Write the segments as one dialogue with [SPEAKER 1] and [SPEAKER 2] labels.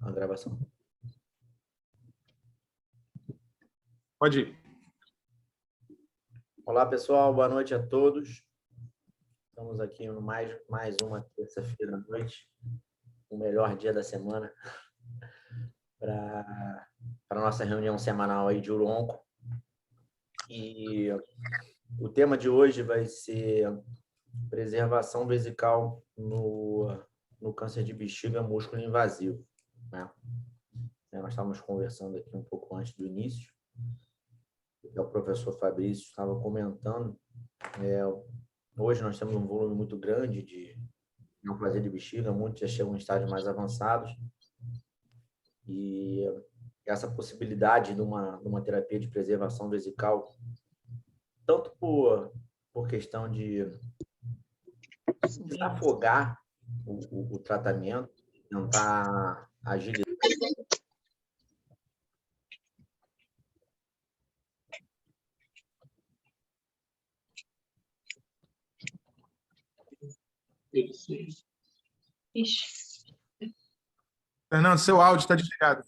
[SPEAKER 1] a gravação.
[SPEAKER 2] Pode ir.
[SPEAKER 1] Olá, pessoal. Boa noite a todos. Estamos aqui em mais uma terça-feira à noite, o melhor dia da semana, para a nossa reunião semanal aí de Uronco. E o tema de hoje vai ser preservação vesical no câncer de bexiga músculo invasivo, né? Nós estávamos conversando aqui um pouco antes do início. O professor Fabrício estava comentando. Hoje nós temos um volume muito grande de neoplasia de bexiga, muitos já chegam em estágios mais avançados. E essa possibilidade de uma terapia de preservação vesical, tanto por questão de afogar o tratamento, tentar agilizar.
[SPEAKER 2] Fernando, seu áudio está desligado.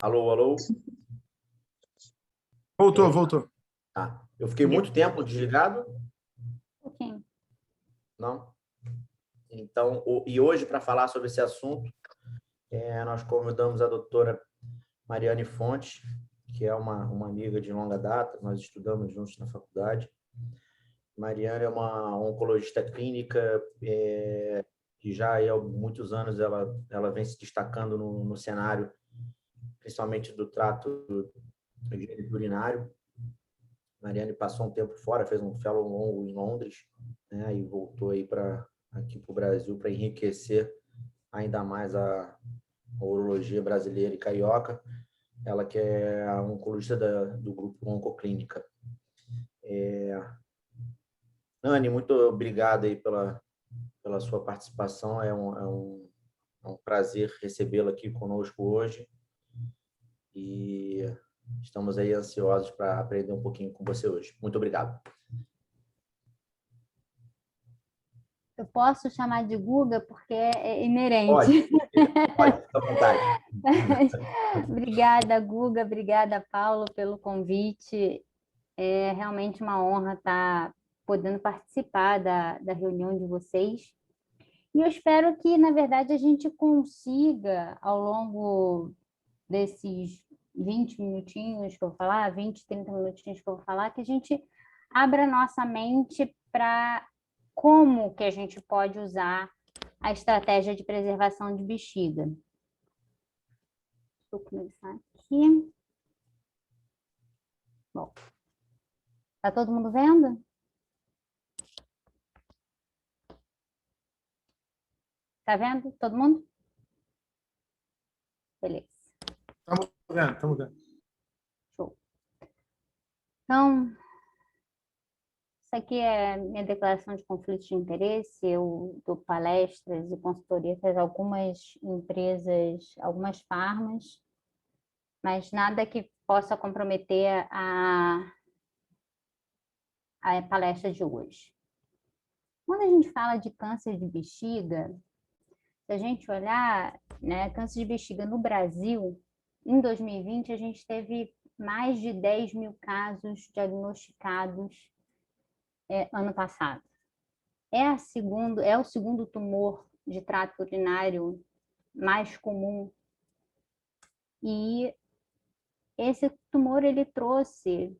[SPEAKER 1] Alô, alô?
[SPEAKER 2] Voltou.
[SPEAKER 1] Tá. Eu fiquei muito tempo desligado?
[SPEAKER 3] Okay.
[SPEAKER 1] Não? Então, e hoje, para falar sobre esse assunto, nós convidamos a doutora Mariane Fontes, que é uma amiga de longa data, nós estudamos juntos na faculdade. Mariane é uma oncologista clínica que já há muitos anos ela vem se destacando no cenário, principalmente do trato urinário. Mariane passou um tempo fora, fez um fellow longo em Londres, né, e voltou aí aqui para o Brasil para enriquecer ainda mais a urologia brasileira e carioca. Ela que é a oncologista do grupo Oncoclínica. Anne, muito obrigado aí pela sua participação. É um prazer recebê-la aqui conosco hoje. E estamos aí ansiosos para aprender um pouquinho com você hoje. Muito obrigado.
[SPEAKER 3] Eu posso chamar de Guga porque é inerente.
[SPEAKER 1] Pode, fica à vontade.
[SPEAKER 3] Obrigada, Guga. Obrigada, Paulo, pelo convite. É realmente uma honra estar podendo participar da reunião de vocês. E eu espero que, na verdade, a gente consiga, ao longo desses 20 minutinhos que eu vou falar, 20, 30 minutinhos que eu vou falar, que a gente abra nossa mente para como que a gente pode usar a estratégia de preservação de bexiga. Vou começar aqui. Bom, tá todo mundo vendo? Tá vendo? Todo mundo? Beleza.
[SPEAKER 2] Estamos vendo.
[SPEAKER 3] Show. Então, isso aqui é minha declaração de conflito de interesse. Eu dou palestras e consultoria para algumas empresas, algumas farmas, mas nada que possa comprometer a palestra de hoje. Quando a gente fala de câncer de bexiga, se a gente olhar, né, câncer de bexiga no Brasil, em 2020, a gente teve mais de 10 mil casos diagnosticados ano passado. É o segundo tumor de trato urinário mais comum. E esse tumor, ele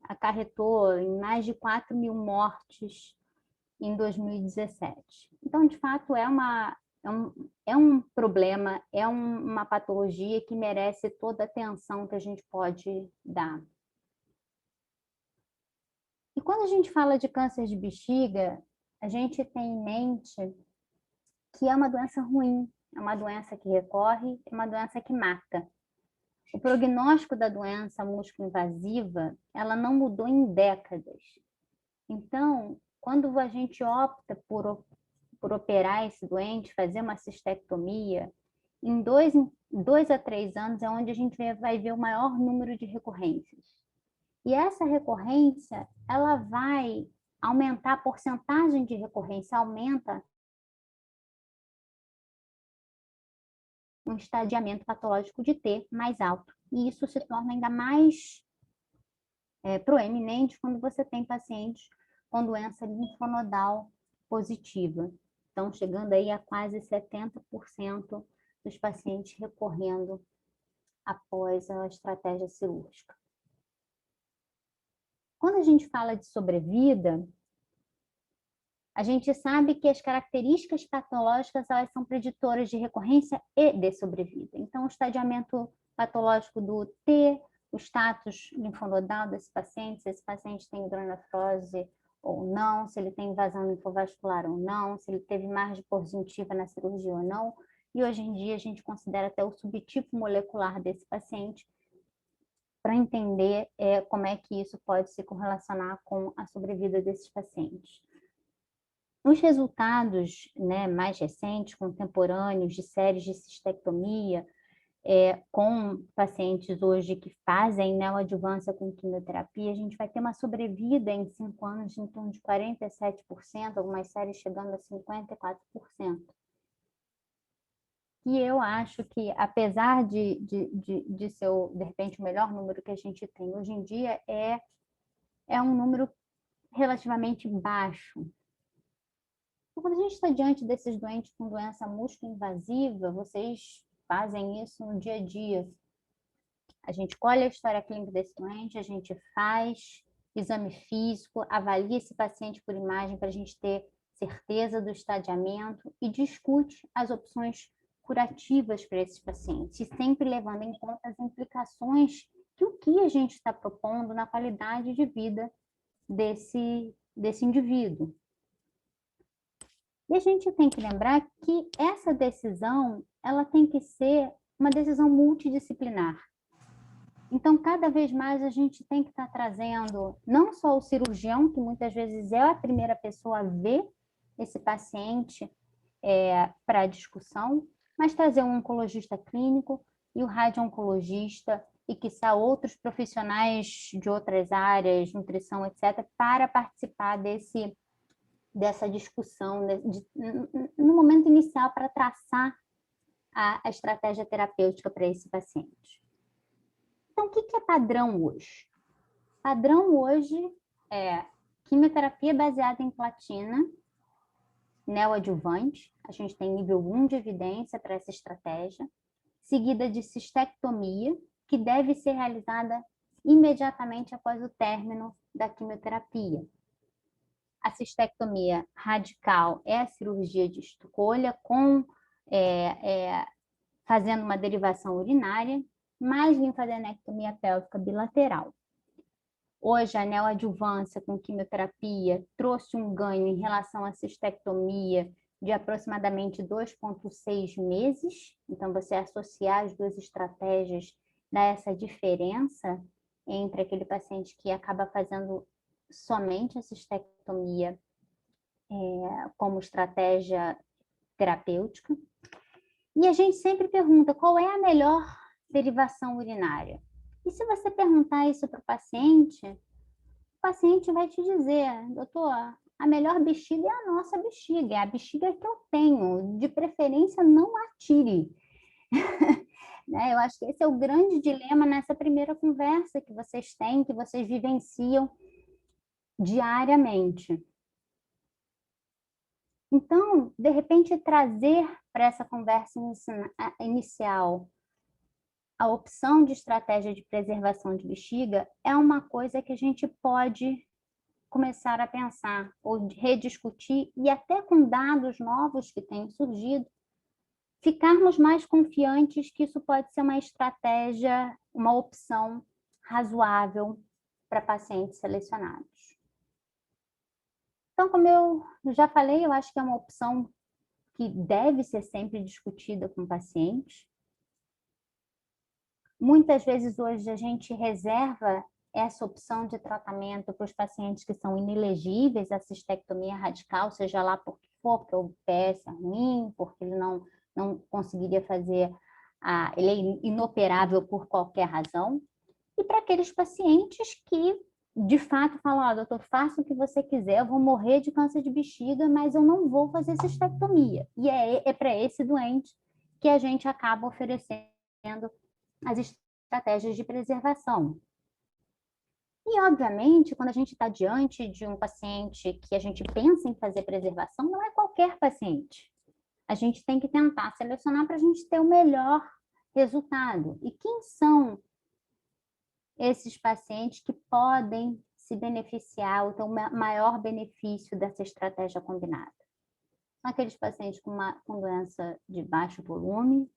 [SPEAKER 3] acarretou em mais de 4 mil mortes em 2017. Então, de fato, é um problema, é uma patologia que merece toda a atenção que a gente pode dar. E quando a gente fala de câncer de bexiga, a gente tem em mente que é uma doença ruim, é uma doença que recorre, é uma doença que mata. O prognóstico da doença músculo-invasiva, ela não mudou em décadas. Então, quando a gente opta por operar esse doente, fazer uma cistectomia, em 2 a 3 anos é onde a gente vai ver o maior número de recorrências. E essa recorrência, ela vai aumentar, a porcentagem de recorrência aumenta um estadiamento patológico de T mais alto. E isso se torna ainda mais proeminente quando você tem pacientes com doença linfonodal positiva. Então, chegando aí a quase 70% dos pacientes recorrendo após a estratégia cirúrgica. Quando a gente fala de sobrevida, a gente sabe que as características patológicas elas são preditoras de recorrência e de sobrevida. Então, o estadiamento patológico do T, o status linfonodal desse paciente, se esse paciente tem hidronefrose ou não, se ele tem invasão linfovascular ou não, se ele teve margem positiva na cirurgia ou não. E hoje em dia a gente considera até o subtipo molecular desse paciente para entender como é que isso pode se correlacionar com a sobrevida desses pacientes. Os resultados, né, mais recentes, contemporâneos, de séries de cistectomia, com pacientes hoje que fazem neoadjuvância com quimioterapia, a gente vai ter uma sobrevida em 5 anos de em torno de 47%, algumas séries chegando a 54%. E eu acho que, apesar de ser, de repente, o melhor número que a gente tem hoje em dia, é um número relativamente baixo. Quando a gente está diante desses doentes com doença músculo-invasiva, vocês fazem isso no dia a dia. A gente colhe a história clínica desse doente, a gente faz exame físico, avalia esse paciente por imagem para a gente ter certeza do estadiamento e discute as opções curativas para esses pacientes, e sempre levando em conta as implicações que o que a gente está propondo na qualidade de vida desse indivíduo. E a gente tem que lembrar que essa decisão, ela tem que ser uma decisão multidisciplinar. Então, cada vez mais a gente tem que estar trazendo não só o cirurgião, que muitas vezes é a primeira pessoa a ver esse paciente para a discussão, mas trazer um oncologista clínico e o radio-oncologista e, quiçá, outros profissionais de outras áreas, nutrição, etc., para participar dessa discussão no momento inicial para traçar a estratégia terapêutica para esse paciente. Então, o que é padrão hoje? Padrão hoje é quimioterapia baseada em platina, neoadjuvante, a gente tem nível 1 de evidência para essa estratégia, seguida de cistectomia, que deve ser realizada imediatamente após o término da quimioterapia. A cistectomia radical é a cirurgia de escolha, fazendo uma derivação urinária, mais linfadenectomia pélvica bilateral. Hoje, a neoadjuvância com quimioterapia trouxe um ganho em relação à cistectomia de aproximadamente 2,6 meses. Então, você associar as duas estratégias dá essa diferença entre aquele paciente que acaba fazendo somente a cistectomia como estratégia terapêutica. E a gente sempre pergunta qual é a melhor derivação urinária. E se você perguntar isso para o paciente vai te dizer, doutor, a melhor bexiga é a nossa bexiga, é a bexiga que eu tenho, de preferência não atire. Né? Eu acho que esse é o grande dilema nessa primeira conversa que vocês têm, que vocês vivenciam diariamente. Então, de repente, trazer para essa conversa inicial a opção de estratégia de preservação de bexiga é uma coisa que a gente pode começar a pensar ou rediscutir, e até com dados novos que têm surgido, ficarmos mais confiantes que isso pode ser uma estratégia, uma opção razoável para pacientes selecionados. Então, como eu já falei, eu acho que é uma opção que deve ser sempre discutida com pacientes. Muitas vezes hoje a gente reserva essa opção de tratamento para os pacientes que são inelegíveis à cistectomia radical, seja lá por que for, porque o PS é ruim, porque ele não conseguiria fazer, ele é inoperável por qualquer razão. E para aqueles pacientes que, de fato, falam, doutor, faça o que você quiser, eu vou morrer de câncer de bexiga, mas eu não vou fazer cistectomia. E é para esse doente que a gente acaba oferecendo as estratégias de preservação. E, obviamente, quando a gente está diante de um paciente que a gente pensa em fazer preservação, não é qualquer paciente. A gente tem que tentar selecionar para a gente ter o melhor resultado. E quem são esses pacientes que podem se beneficiar ou ter um maior benefício dessa estratégia combinada? São aqueles pacientes com doença de baixo volume,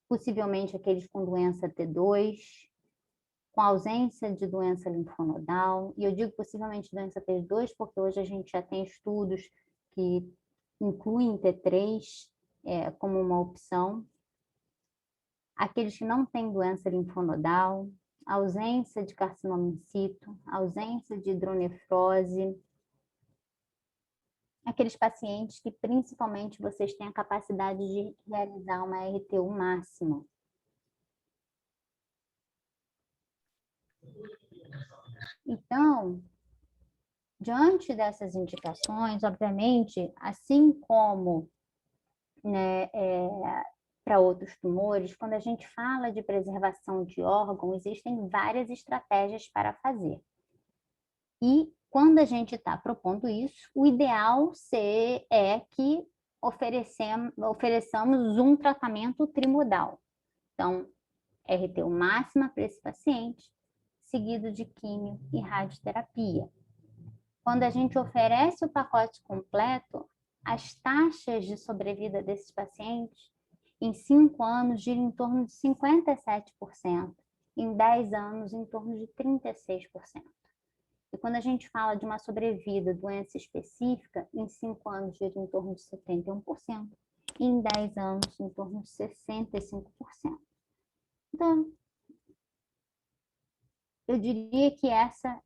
[SPEAKER 3] possivelmente aqueles com doença T2, com ausência de doença linfonodal, e eu digo possivelmente doença T2 porque hoje a gente já tem estudos que incluem T3 como uma opção. Aqueles que não têm doença linfonodal, ausência de carcinoma in situ, ausência de hidronefrose, aqueles pacientes que principalmente vocês têm a capacidade de realizar uma RTU máxima. Então, diante dessas indicações, obviamente, assim como, né, para outros tumores, quando a gente fala de preservação de órgão, existem várias estratégias para fazer. E quando a gente está propondo isso, o ideal é que ofereçamos um tratamento trimodal. Então, RTU máxima para esse paciente, seguido de químio e radioterapia. Quando a gente oferece o pacote completo, as taxas de sobrevida desses pacientes em 5 anos giram em torno de 57%, em 10 anos em torno de 36%. E quando a gente fala de uma sobrevida doença específica, em 5 anos gira em torno de 71%, e em 10 anos em torno de 65%. Então, eu diria que essa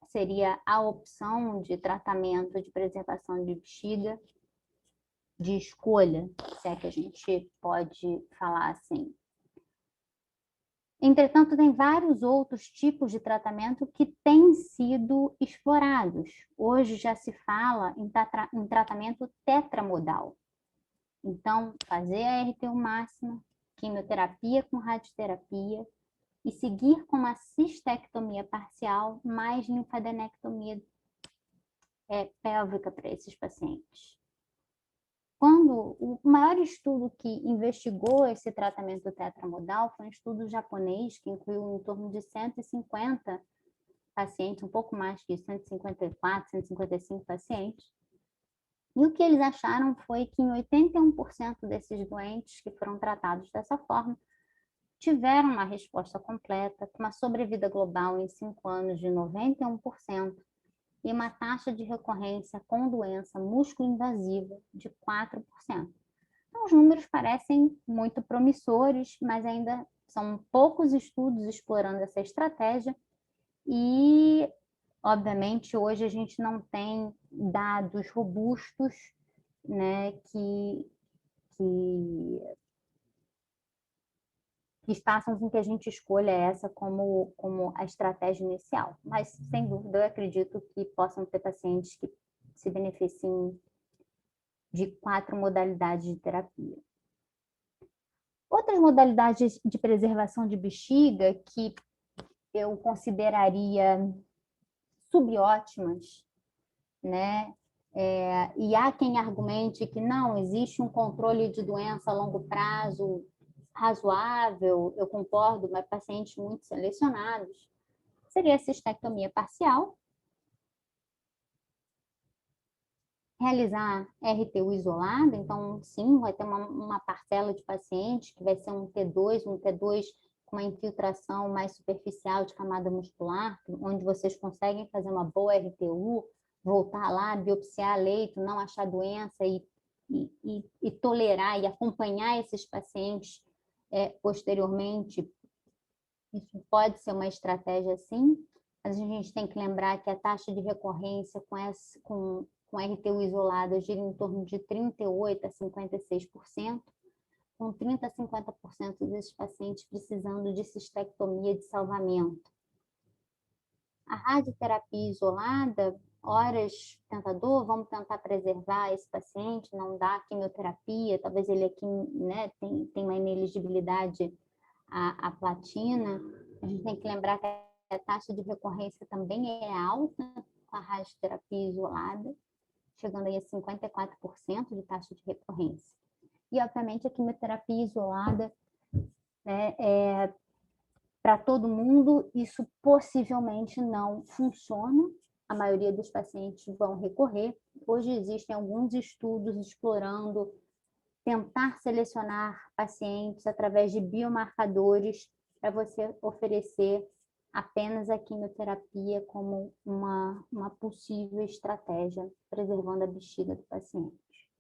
[SPEAKER 3] seria a opção de tratamento de preservação de bexiga de escolha, se é que a gente pode falar assim. Entretanto, tem vários outros tipos de tratamento que têm sido explorados. Hoje já se fala em tratamento tetramodal. Então, fazer a RTU máxima, quimioterapia com radioterapia, e seguir com uma cistectomia parcial mais linfadenectomia pélvica para esses pacientes. Quando o maior estudo que investigou esse tratamento tetramodal foi um estudo japonês que incluiu em torno de 150 pacientes, um pouco mais que 154, 155 pacientes. E o que eles acharam foi que em 81% desses doentes que foram tratados dessa forma, tiveram uma resposta completa, com uma sobrevida global em 5 anos de 91% e uma taxa de recorrência com doença músculo-invasiva de 4%. Então, os números parecem muito promissores, mas ainda são poucos estudos explorando essa estratégia e, obviamente, hoje a gente não tem dados robustos, né, que façam com que a gente escolha essa como a estratégia inicial. Mas, sem dúvida, eu acredito que possam ter pacientes que se beneficiem de 4 modalidades de terapia. Outras modalidades de preservação de bexiga que eu consideraria subótimas, né? E há quem argumente que não existe um controle de doença a longo prazo razoável, eu concordo, mas pacientes muito selecionados, seria a cistectomia parcial, realizar RTU isolada, então sim, vai ter uma parcela de pacientes que vai ser um T2 com uma infiltração mais superficial de camada muscular, onde vocês conseguem fazer uma boa RTU, voltar lá, biopsiar leito, não achar doença e tolerar e acompanhar esses pacientes posteriormente. Isso pode ser uma estratégia sim, mas a gente tem que lembrar que a taxa de recorrência com RTU isolada gira em torno de 38% a 56%, com 30% a 50% desses pacientes precisando de cistectomia de salvamento. A radioterapia isolada, horas tentador, vamos tentar preservar esse paciente, não dar quimioterapia, talvez ele aqui, né, tem uma ineligibilidade à platina. A gente tem que lembrar que a taxa de recorrência também é alta com a radioterapia isolada, chegando aí a 54% de taxa de recorrência. E, obviamente, a quimioterapia isolada, né, para todo mundo, isso possivelmente não funciona. A maioria dos pacientes vão recorrer. Hoje existem alguns estudos explorando tentar selecionar pacientes através de biomarcadores para você oferecer apenas a quimioterapia como uma possível estratégia, preservando a bexiga do paciente.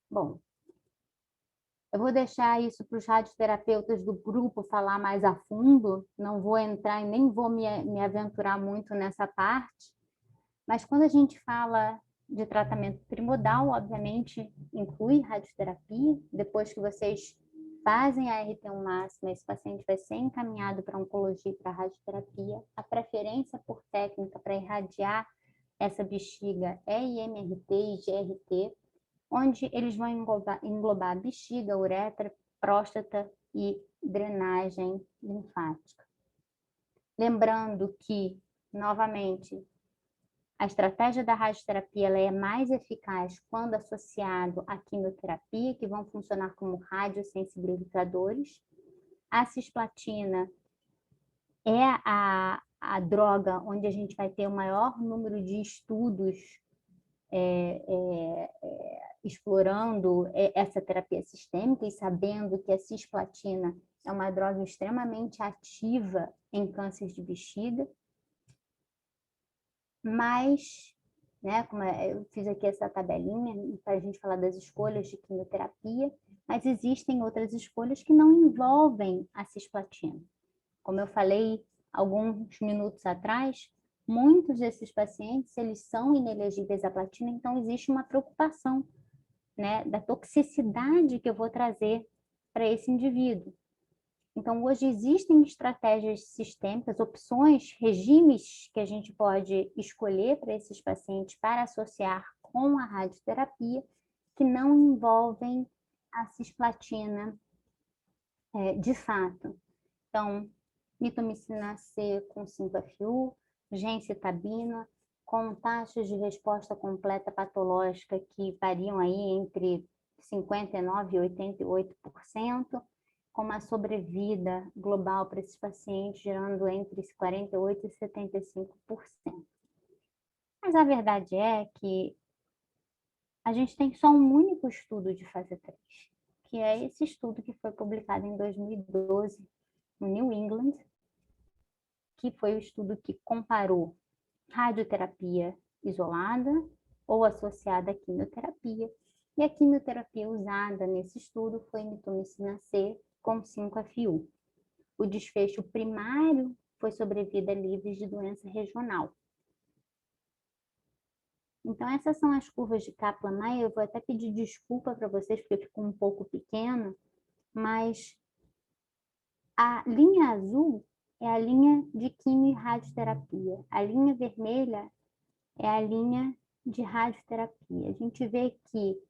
[SPEAKER 3] Bom, eu vou deixar isso para os radioterapeutas do grupo falar mais a fundo, não vou entrar e nem vou me aventurar muito nessa parte, mas quando a gente fala de tratamento trimodal, obviamente, inclui radioterapia. Depois que vocês fazem a RT1 máxima, esse paciente vai ser encaminhado para oncologia e para radioterapia. A preferência por técnica para irradiar essa bexiga é IMRT e GRT, onde eles vão englobar a bexiga, uretra, próstata e drenagem linfática. Lembrando que, novamente, a estratégia da radioterapia ela é mais eficaz quando associado à quimioterapia, que vão funcionar como radiosensibilizadores. A cisplatina é a droga onde a gente vai ter o maior número de estudos explorando essa terapia sistêmica e sabendo que a cisplatina é uma droga extremamente ativa em câncer de bexiga. Mas, né, como eu fiz aqui essa tabelinha para a gente falar das escolhas de quimioterapia, mas existem outras escolhas que não envolvem a cisplatina. Como eu falei alguns minutos atrás, muitos desses pacientes, eles são inelegíveis à platina, então existe uma preocupação, né, da toxicidade que eu vou trazer para esse indivíduo. Então, hoje existem estratégias sistêmicas, opções, regimes que a gente pode escolher para esses pacientes para associar com a radioterapia, que não envolvem a cisplatina de fato. Então, mitomicina C com 5-FU, gencitabina, com taxas de resposta completa patológica que variam aí entre 59% e 88%, com uma sobrevida global para esses pacientes gerando entre 48% e 75%. Mas a verdade é que a gente tem só um único estudo de fase 3, que é esse estudo que foi publicado em 2012 no New England, que foi o estudo que comparou radioterapia isolada ou associada à quimioterapia. E a quimioterapia usada nesse estudo foi mitomicina C com 5-FU. O desfecho primário foi sobrevida livre de doença regional. Então, essas são as curvas de Kaplan-Meier. Eu vou até pedir desculpa para vocês, porque ficou um pouco pequeno, mas a linha azul é a linha de quimio e radioterapia. A linha vermelha é a linha de radioterapia. A gente vê que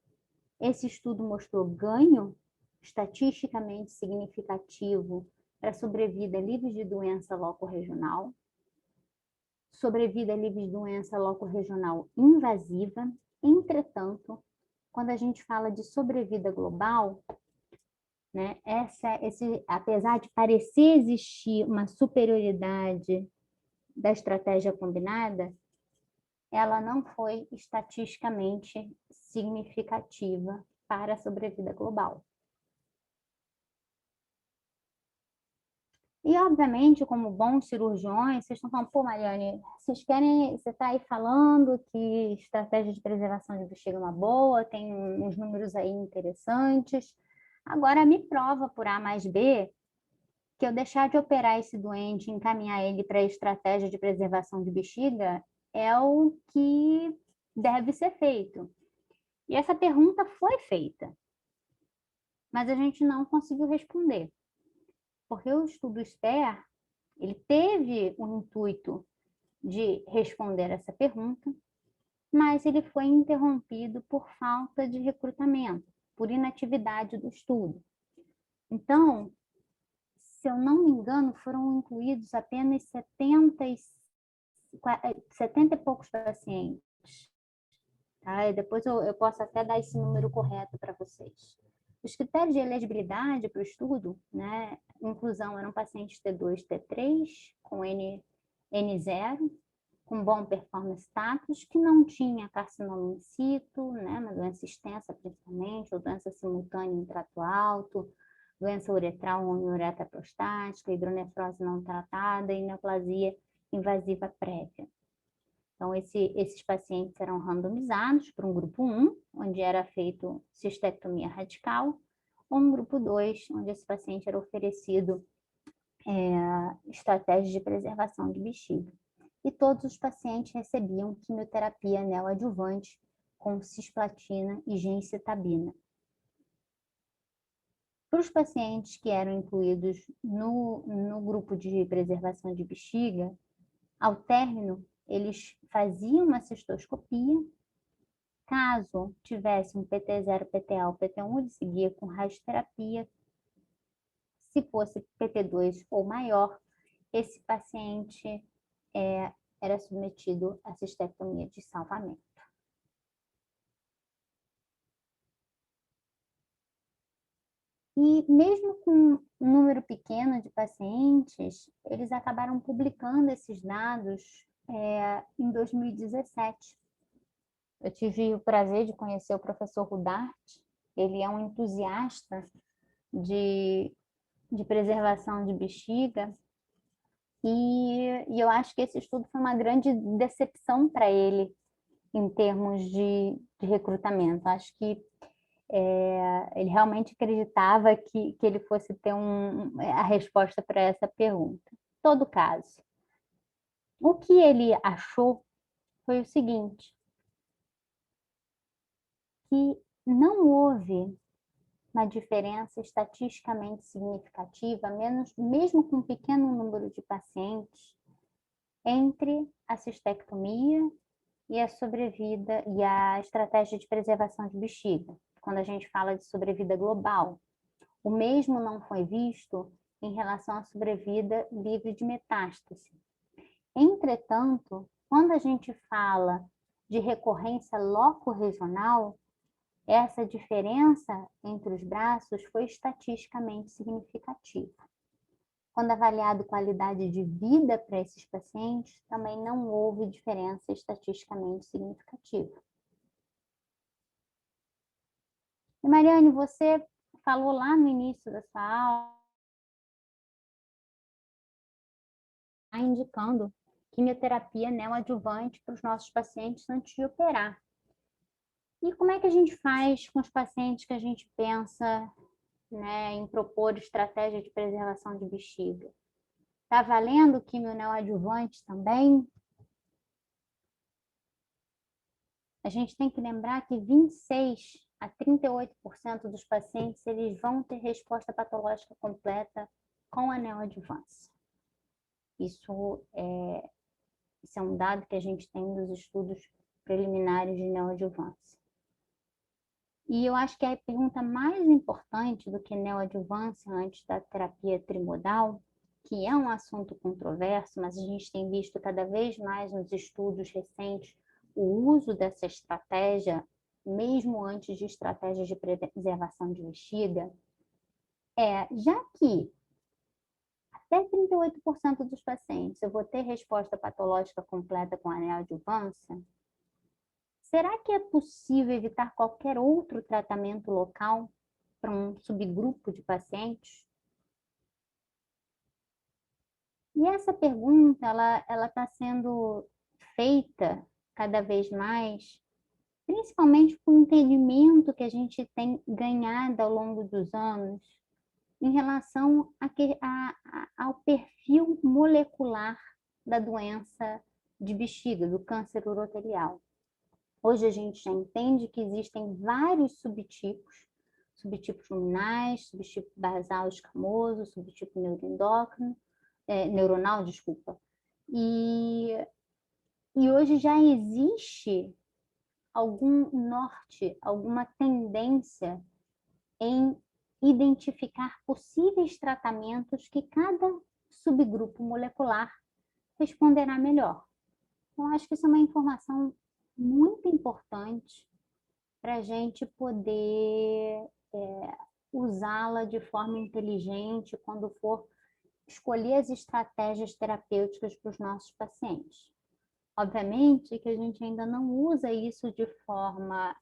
[SPEAKER 3] esse estudo mostrou ganho estatisticamente significativo para sobrevida livre de doença locorregional, sobrevida livre de doença locorregional invasiva. Entretanto, quando a gente fala de sobrevida global, né, apesar de parecer existir uma superioridade da estratégia combinada, ela não foi estatisticamente significativa para a sobrevida global. E, obviamente, como bons cirurgiões, vocês estão falando, pô, Mariane, você está aí falando que estratégia de preservação de bexiga é uma boa, tem uns números aí interessantes. Agora, me prova por A mais B que eu deixar de operar esse doente e encaminhar ele para a estratégia de preservação de bexiga é o que deve ser feito. E essa pergunta foi feita, mas a gente não conseguiu responder. Porque o estudo SPER, Ele teve o intuito de responder essa pergunta, mas ele foi interrompido por falta de recrutamento, por inatividade do estudo. Então, se eu não me engano, foram incluídos apenas 70 e poucos pacientes. Tá? E depois eu posso até dar esse número correto para vocês. Os critérios de elegibilidade para o estudo, né, inclusão eram pacientes T2, T3, com N0, com bom performance status, que não tinha carcinoma in situ, né, uma doença extensa principalmente, ou doença simultânea em trato alto, doença uretral ou uretra prostática, hidronefrose não tratada e neoplasia invasiva prévia. Então, esses pacientes eram randomizados para um grupo 1, onde era feito cistectomia radical, ou um grupo 2, onde esse paciente era oferecido estratégias de preservação de bexiga. E todos os pacientes recebiam quimioterapia neoadjuvante com cisplatina e gemcitabina. Para os pacientes que eram incluídos no grupo de preservação de bexiga, ao término, eles faziam uma cistoscopia. Caso tivesse um PT0, PTA ou PT1, ele seguia com radioterapia. Se fosse PT2 ou maior, esse paciente era submetido à cistectomia de salvamento. E mesmo com um número pequeno de pacientes, eles acabaram publicando esses dados em 2017. Eu tive o prazer de conhecer o professor Rudart. Ele é um entusiasta de preservação de bexiga, e eu acho que esse estudo foi uma grande decepção para ele em termos de recrutamento. Acho que ele realmente acreditava que ele fosse ter a resposta para essa pergunta. Em todo caso, o que ele achou foi o seguinte, que não houve uma diferença estatisticamente significativa, mesmo com um pequeno número de pacientes, entre a cistectomia e a sobrevida e a estratégia de preservação de bexiga. Quando a gente fala de sobrevida global, o mesmo não foi visto em relação à sobrevida livre de metástase. Entretanto, quando a gente fala de recorrência locorregional, essa diferença entre os braços foi estatisticamente significativa. Quando avaliado qualidade de vida para esses pacientes, também não houve diferença estatisticamente significativa. E Mariane, você falou lá no início da sua aula, indicando quimioterapia neoadjuvante para os nossos pacientes antes de operar. E como é que a gente faz com os pacientes que a gente pensa, né, em propor estratégia de preservação de bexiga? Está valendo quimio neoadjuvante também? A gente tem que lembrar que 26 a 38% dos pacientes eles vão ter resposta patológica completa com a neoadjuvância. Isso é um dado que a gente tem nos estudos preliminares de neoadjuvância. E eu acho que a pergunta mais importante do que neoadjuvância antes da terapia trimodal, que é um assunto controverso, mas a gente tem visto cada vez mais nos estudos recentes o uso dessa estratégia, mesmo antes de estratégias de preservação de bexiga, já que até 38% dos pacientes eu vou ter resposta patológica completa com a neoadjuvância, será que é possível evitar qualquer outro tratamento local para um subgrupo de pacientes? E essa pergunta, ela está sendo feita cada vez mais, principalmente com o entendimento que a gente tem ganhado ao longo dos anos em relação ao perfil molecular da doença de bexiga, do câncer urotelial. Hoje a gente já entende que existem vários subtipos luminais, subtipo basal escamoso, subtipo neuroendócrino, neuronal, desculpa. E hoje já existe algum norte, alguma tendência em identificar possíveis tratamentos que cada subgrupo molecular responderá melhor. Então, acho que isso é uma informação muito importante para a gente poder usá-la de forma inteligente quando for escolher as estratégias terapêuticas para os nossos pacientes. Obviamente que a gente ainda não usa isso de forma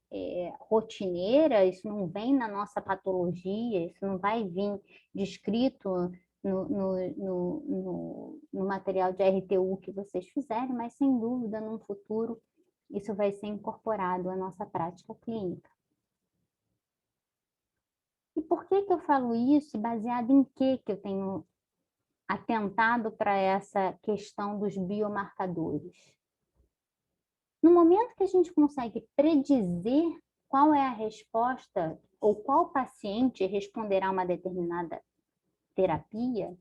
[SPEAKER 3] rotineira, isso não vem na nossa patologia, isso não vai vir descrito no material de RTU que vocês fizerem, mas sem dúvida, no futuro, isso vai ser incorporado à nossa prática clínica. E por que eu falo isso? Baseado em que eu tenho atentado para essa questão dos biomarcadores? No momento que a gente consegue predizer qual é a resposta ou qual paciente responderá a uma determinada terapia,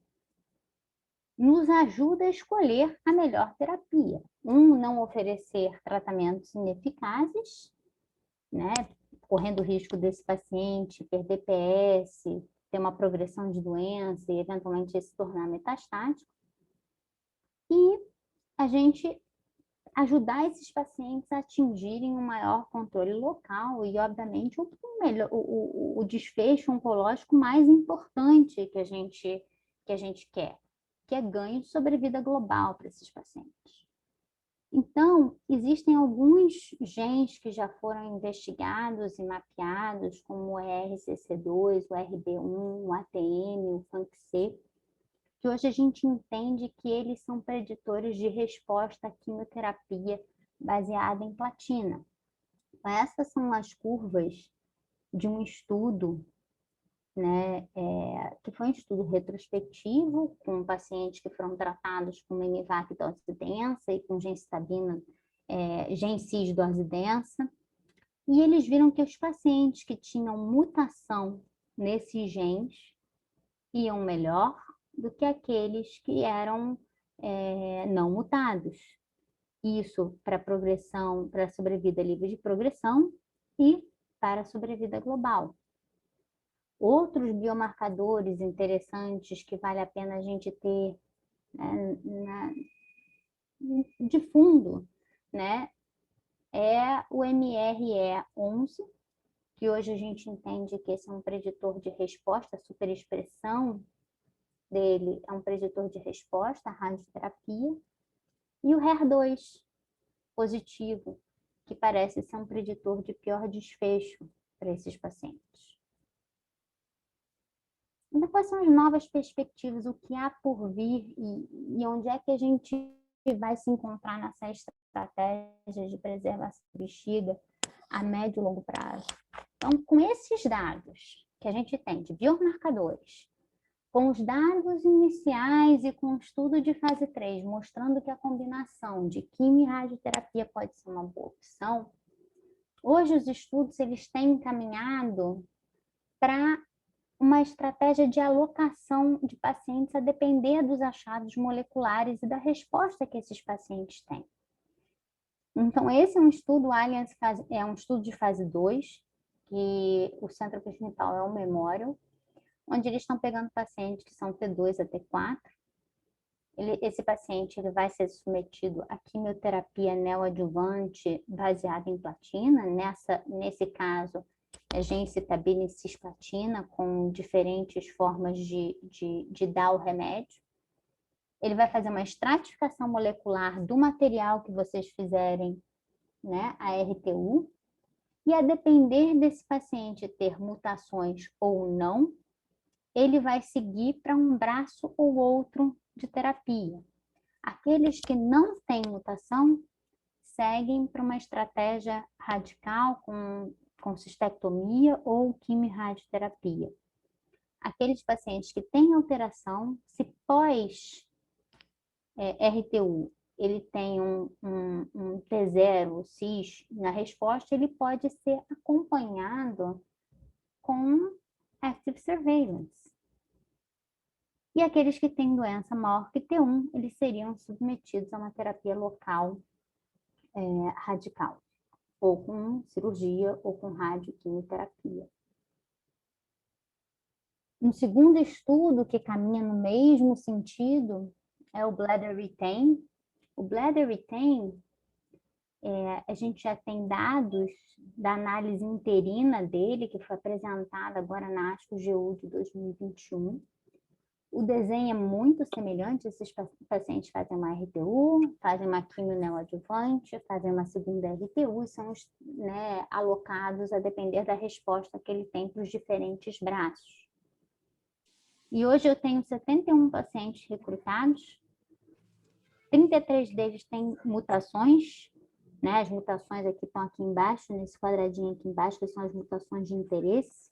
[SPEAKER 3] nos ajuda a escolher a melhor terapia. Não oferecer tratamentos ineficazes, né, correndo o risco desse paciente perder PS, ter uma progressão de doença e eventualmente se tornar metastático. E a gente ajudar esses pacientes a atingirem um maior controle local e, obviamente, o desfecho oncológico mais importante que a gente quer, que é ganho de sobrevida global para esses pacientes. Então, existem alguns genes que já foram investigados e mapeados, como o ERCC2, o RB1, o ATM, o FANC-C, que hoje a gente entende que eles são preditores de resposta à quimioterapia baseada em platina. Essas são as curvas de um estudo, né, que foi um estudo retrospectivo, com pacientes que foram tratados com Minivac dose densa e com gemcitabina, Gemcis dose densa, e eles viram que os pacientes que tinham mutação nesses genes iam melhor do que aqueles que eram não mutados. Isso para progressão, para sobrevida livre de progressão e para sobrevida global. Outros biomarcadores interessantes que vale a pena a gente ter de fundo, né, é o MRE11, que hoje a gente entende que esse é um preditor de resposta, a superexpressão dele é um preditor de resposta à radioterapia, e o HER2 positivo, que parece ser um preditor de pior desfecho para esses pacientes. Então, quais são as novas perspectivas, o que há por vir e onde é que a gente vai se encontrar nessa estratégia de preservação da bexiga a médio e longo prazo? Então, com esses dados que a gente tem de biomarcadores, com os dados iniciais e com o estudo de fase 3, mostrando que a combinação de quimio e radioterapia pode ser uma boa opção, hoje os estudos eles têm encaminhado para uma estratégia de alocação de pacientes a depender dos achados moleculares e da resposta que esses pacientes têm. Então, esse é um estudo Alliance, é um estudo de fase 2, que o centro principal é o Memorial, onde eles estão pegando pacientes que são T2 a T4. Esse paciente ele vai ser submetido a quimioterapia neoadjuvante baseada em platina. Nesse caso, é gemcitabina e cisplatina, com diferentes formas de dar o remédio. Ele vai fazer uma estratificação molecular do material que vocês fizerem, né, a RTU, e a depender desse paciente ter mutações ou não, ele vai seguir para um braço ou outro de terapia. Aqueles que não têm mutação seguem para uma estratégia radical com cistectomia ou quimio-radioterapia. Aqueles pacientes que têm alteração, se pós RTU ele tem um T0, cis, na resposta, ele pode ser acompanhado com active surveillance. E aqueles que têm doença maior que T1, eles seriam submetidos a uma terapia local radical, ou com cirurgia, ou com radioquimioterapia. Um segundo estudo que caminha no mesmo sentido é o Bladder Retain. O Bladder Retain, a gente já tem dados da análise interina dele, que foi apresentada agora na ASCO-GU de 2021. O desenho é muito semelhante, esses pacientes fazem uma RTU, fazem uma quimio neoadjuvante, fazem uma segunda RTU e são alocados a depender da resposta que ele tem para os diferentes braços. E hoje eu tenho 71 pacientes recrutados, 33 deles têm mutações, né? As mutações aqui estão aqui embaixo, nesse quadradinho aqui embaixo, que são as mutações de interesse.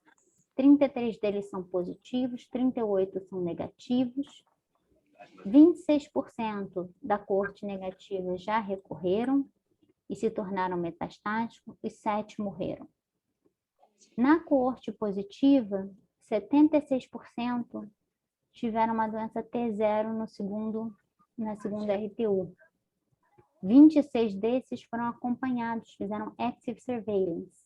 [SPEAKER 3] 33 deles são positivos, 38 são negativos. 26% da coorte negativa já recorreram e se tornaram metastáticos, e 7 morreram. Na coorte positiva, 76% tiveram uma doença T0 na segunda RTU. 26 desses foram acompanhados, fizeram active surveillance.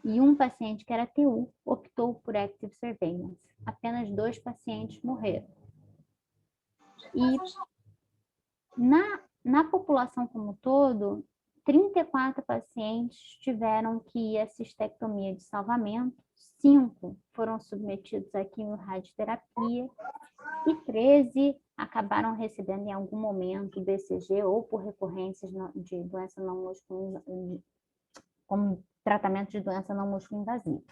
[SPEAKER 3] E um paciente que era TU optou por active surveillance. Apenas 2 pacientes morreram. E na população como um todo, 34 pacientes tiveram que ir à cistectomia de salvamento, 5 foram submetidos à quimio-radioterapia e 13 acabaram recebendo em algum momento BCG ou por recorrências de doença não músculo, como tratamento de doença não músculo invasiva.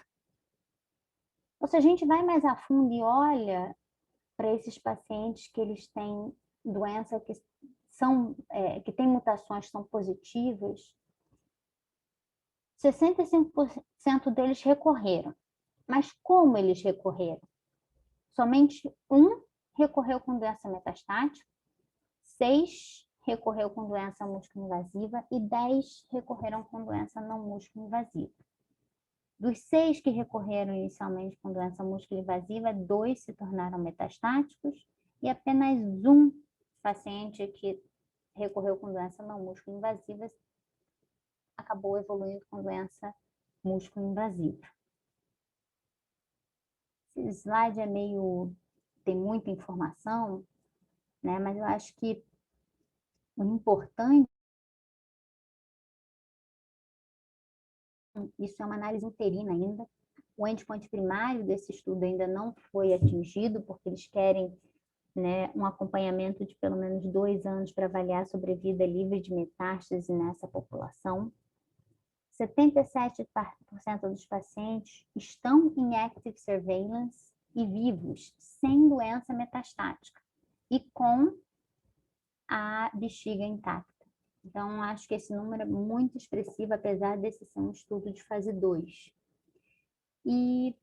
[SPEAKER 3] Ou se a gente vai mais a fundo e olha para esses pacientes que eles têm doença que tem mutações que são positivas, 65% deles recorreram. Mas como eles recorreram? Somente 1 recorreu com doença metastática, 6 recorreu com doença músculo-invasiva e 10 recorreram com doença não músculo-invasiva. Dos 6 que recorreram inicialmente com doença músculo-invasiva, 2 se tornaram metastáticos e apenas 1 paciente que recorreu com doença não músculo-invasiva acabou evoluindo com doença músculo-invasiva. Esse slide tem muita informação, né? Mas eu acho que o importante, isso é uma análise interina ainda, o endpoint primário desse estudo ainda não foi atingido, porque eles querem, né, um acompanhamento de pelo menos 2 anos para avaliar a sobrevida livre de metástase nessa população. 77% dos pacientes estão em active surveillance e vivos, sem doença metastática e com a bexiga intacta. Então, acho que esse número é muito expressivo, apesar desse ser um estudo de fase 2. E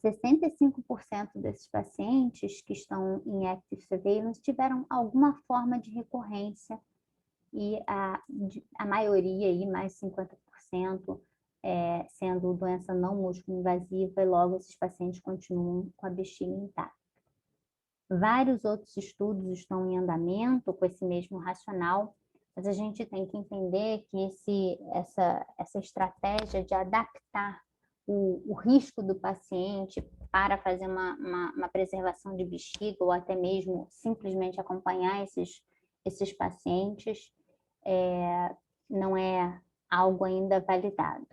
[SPEAKER 3] 65% desses pacientes que estão em active surveillance tiveram alguma forma de recorrência e a maioria, aí, mais 50%, sendo doença não músculo invasiva, e logo esses pacientes continuam com a bexiga intacta. Vários outros estudos estão em andamento com esse mesmo racional, mas a gente tem que entender que essa estratégia de adaptar o risco do paciente para fazer uma preservação de bexiga ou até mesmo simplesmente acompanhar esses pacientes não é algo ainda validado.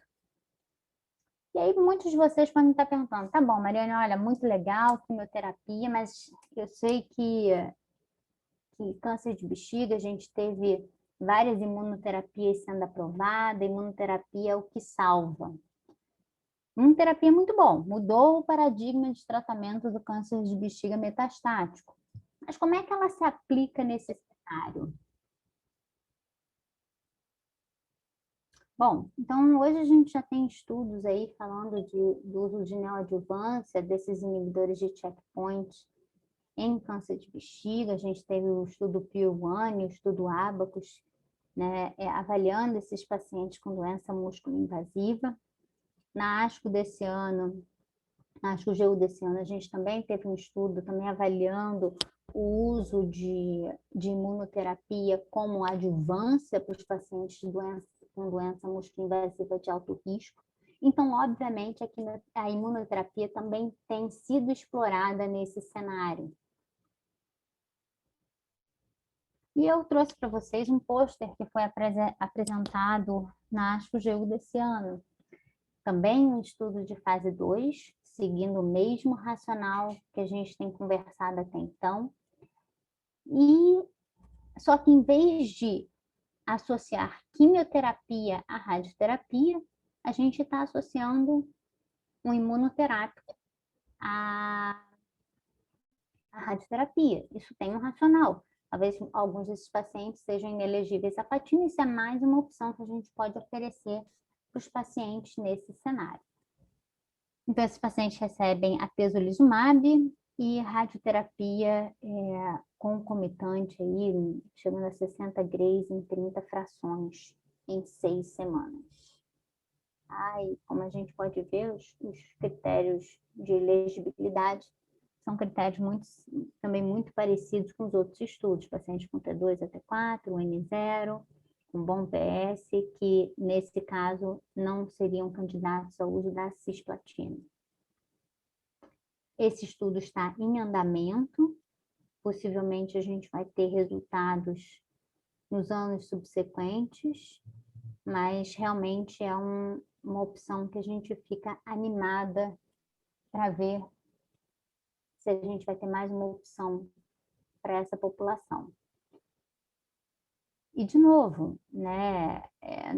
[SPEAKER 3] E aí muitos de vocês podem estar perguntando, tá bom, Mariane, olha, muito legal, quimioterapia, mas eu sei que câncer de bexiga, a gente teve várias imunoterapias sendo aprovadas, imunoterapia é o que salva. Imunoterapia é muito bom, mudou o paradigma de tratamento do câncer de bexiga metastático. Mas como é que ela se aplica nesse cenário? Bom, então hoje a gente já tem estudos aí falando do uso de neoadjuvância desses inibidores de checkpoint em câncer de bexiga. A gente teve o estudo PIR-1 e o estudo Abacus, né, avaliando esses pacientes com doença músculo-invasiva. Na ASCO desse ano, Acho que o GU desse ano a gente também teve um estudo também avaliando o uso de imunoterapia como adjuvância para os pacientes com doença músculo-invasiva de alto risco. Então, obviamente, aqui a imunoterapia também tem sido explorada nesse cenário. E eu trouxe para vocês um pôster que foi apresentado na ASCO-GU desse ano. Também um estudo de fase 2, seguindo o mesmo racional que a gente tem conversado até então. Só que em vez de associar quimioterapia à radioterapia, a gente está associando um imunoterápico à radioterapia. Isso tem um racional. Talvez alguns desses pacientes sejam inelegíveis à platina, isso é mais uma opção que a gente pode oferecer para os pacientes nesse cenário. Então, esses pacientes recebem atezolizumab e radioterapia concomitante, aí, chegando a 60 grays em 30 frações em 6 semanas. Como a gente pode ver, os critérios de elegibilidade são critérios também muito parecidos com os outros estudos, pacientes com T2 a T4, N0, com bom PS, que nesse caso não seriam candidatos ao uso da cisplatina. Esse estudo está em andamento, possivelmente a gente vai ter resultados nos anos subsequentes, mas realmente é uma opção que a gente fica animada para ver se a gente vai ter mais uma opção para essa população. E, de novo, né,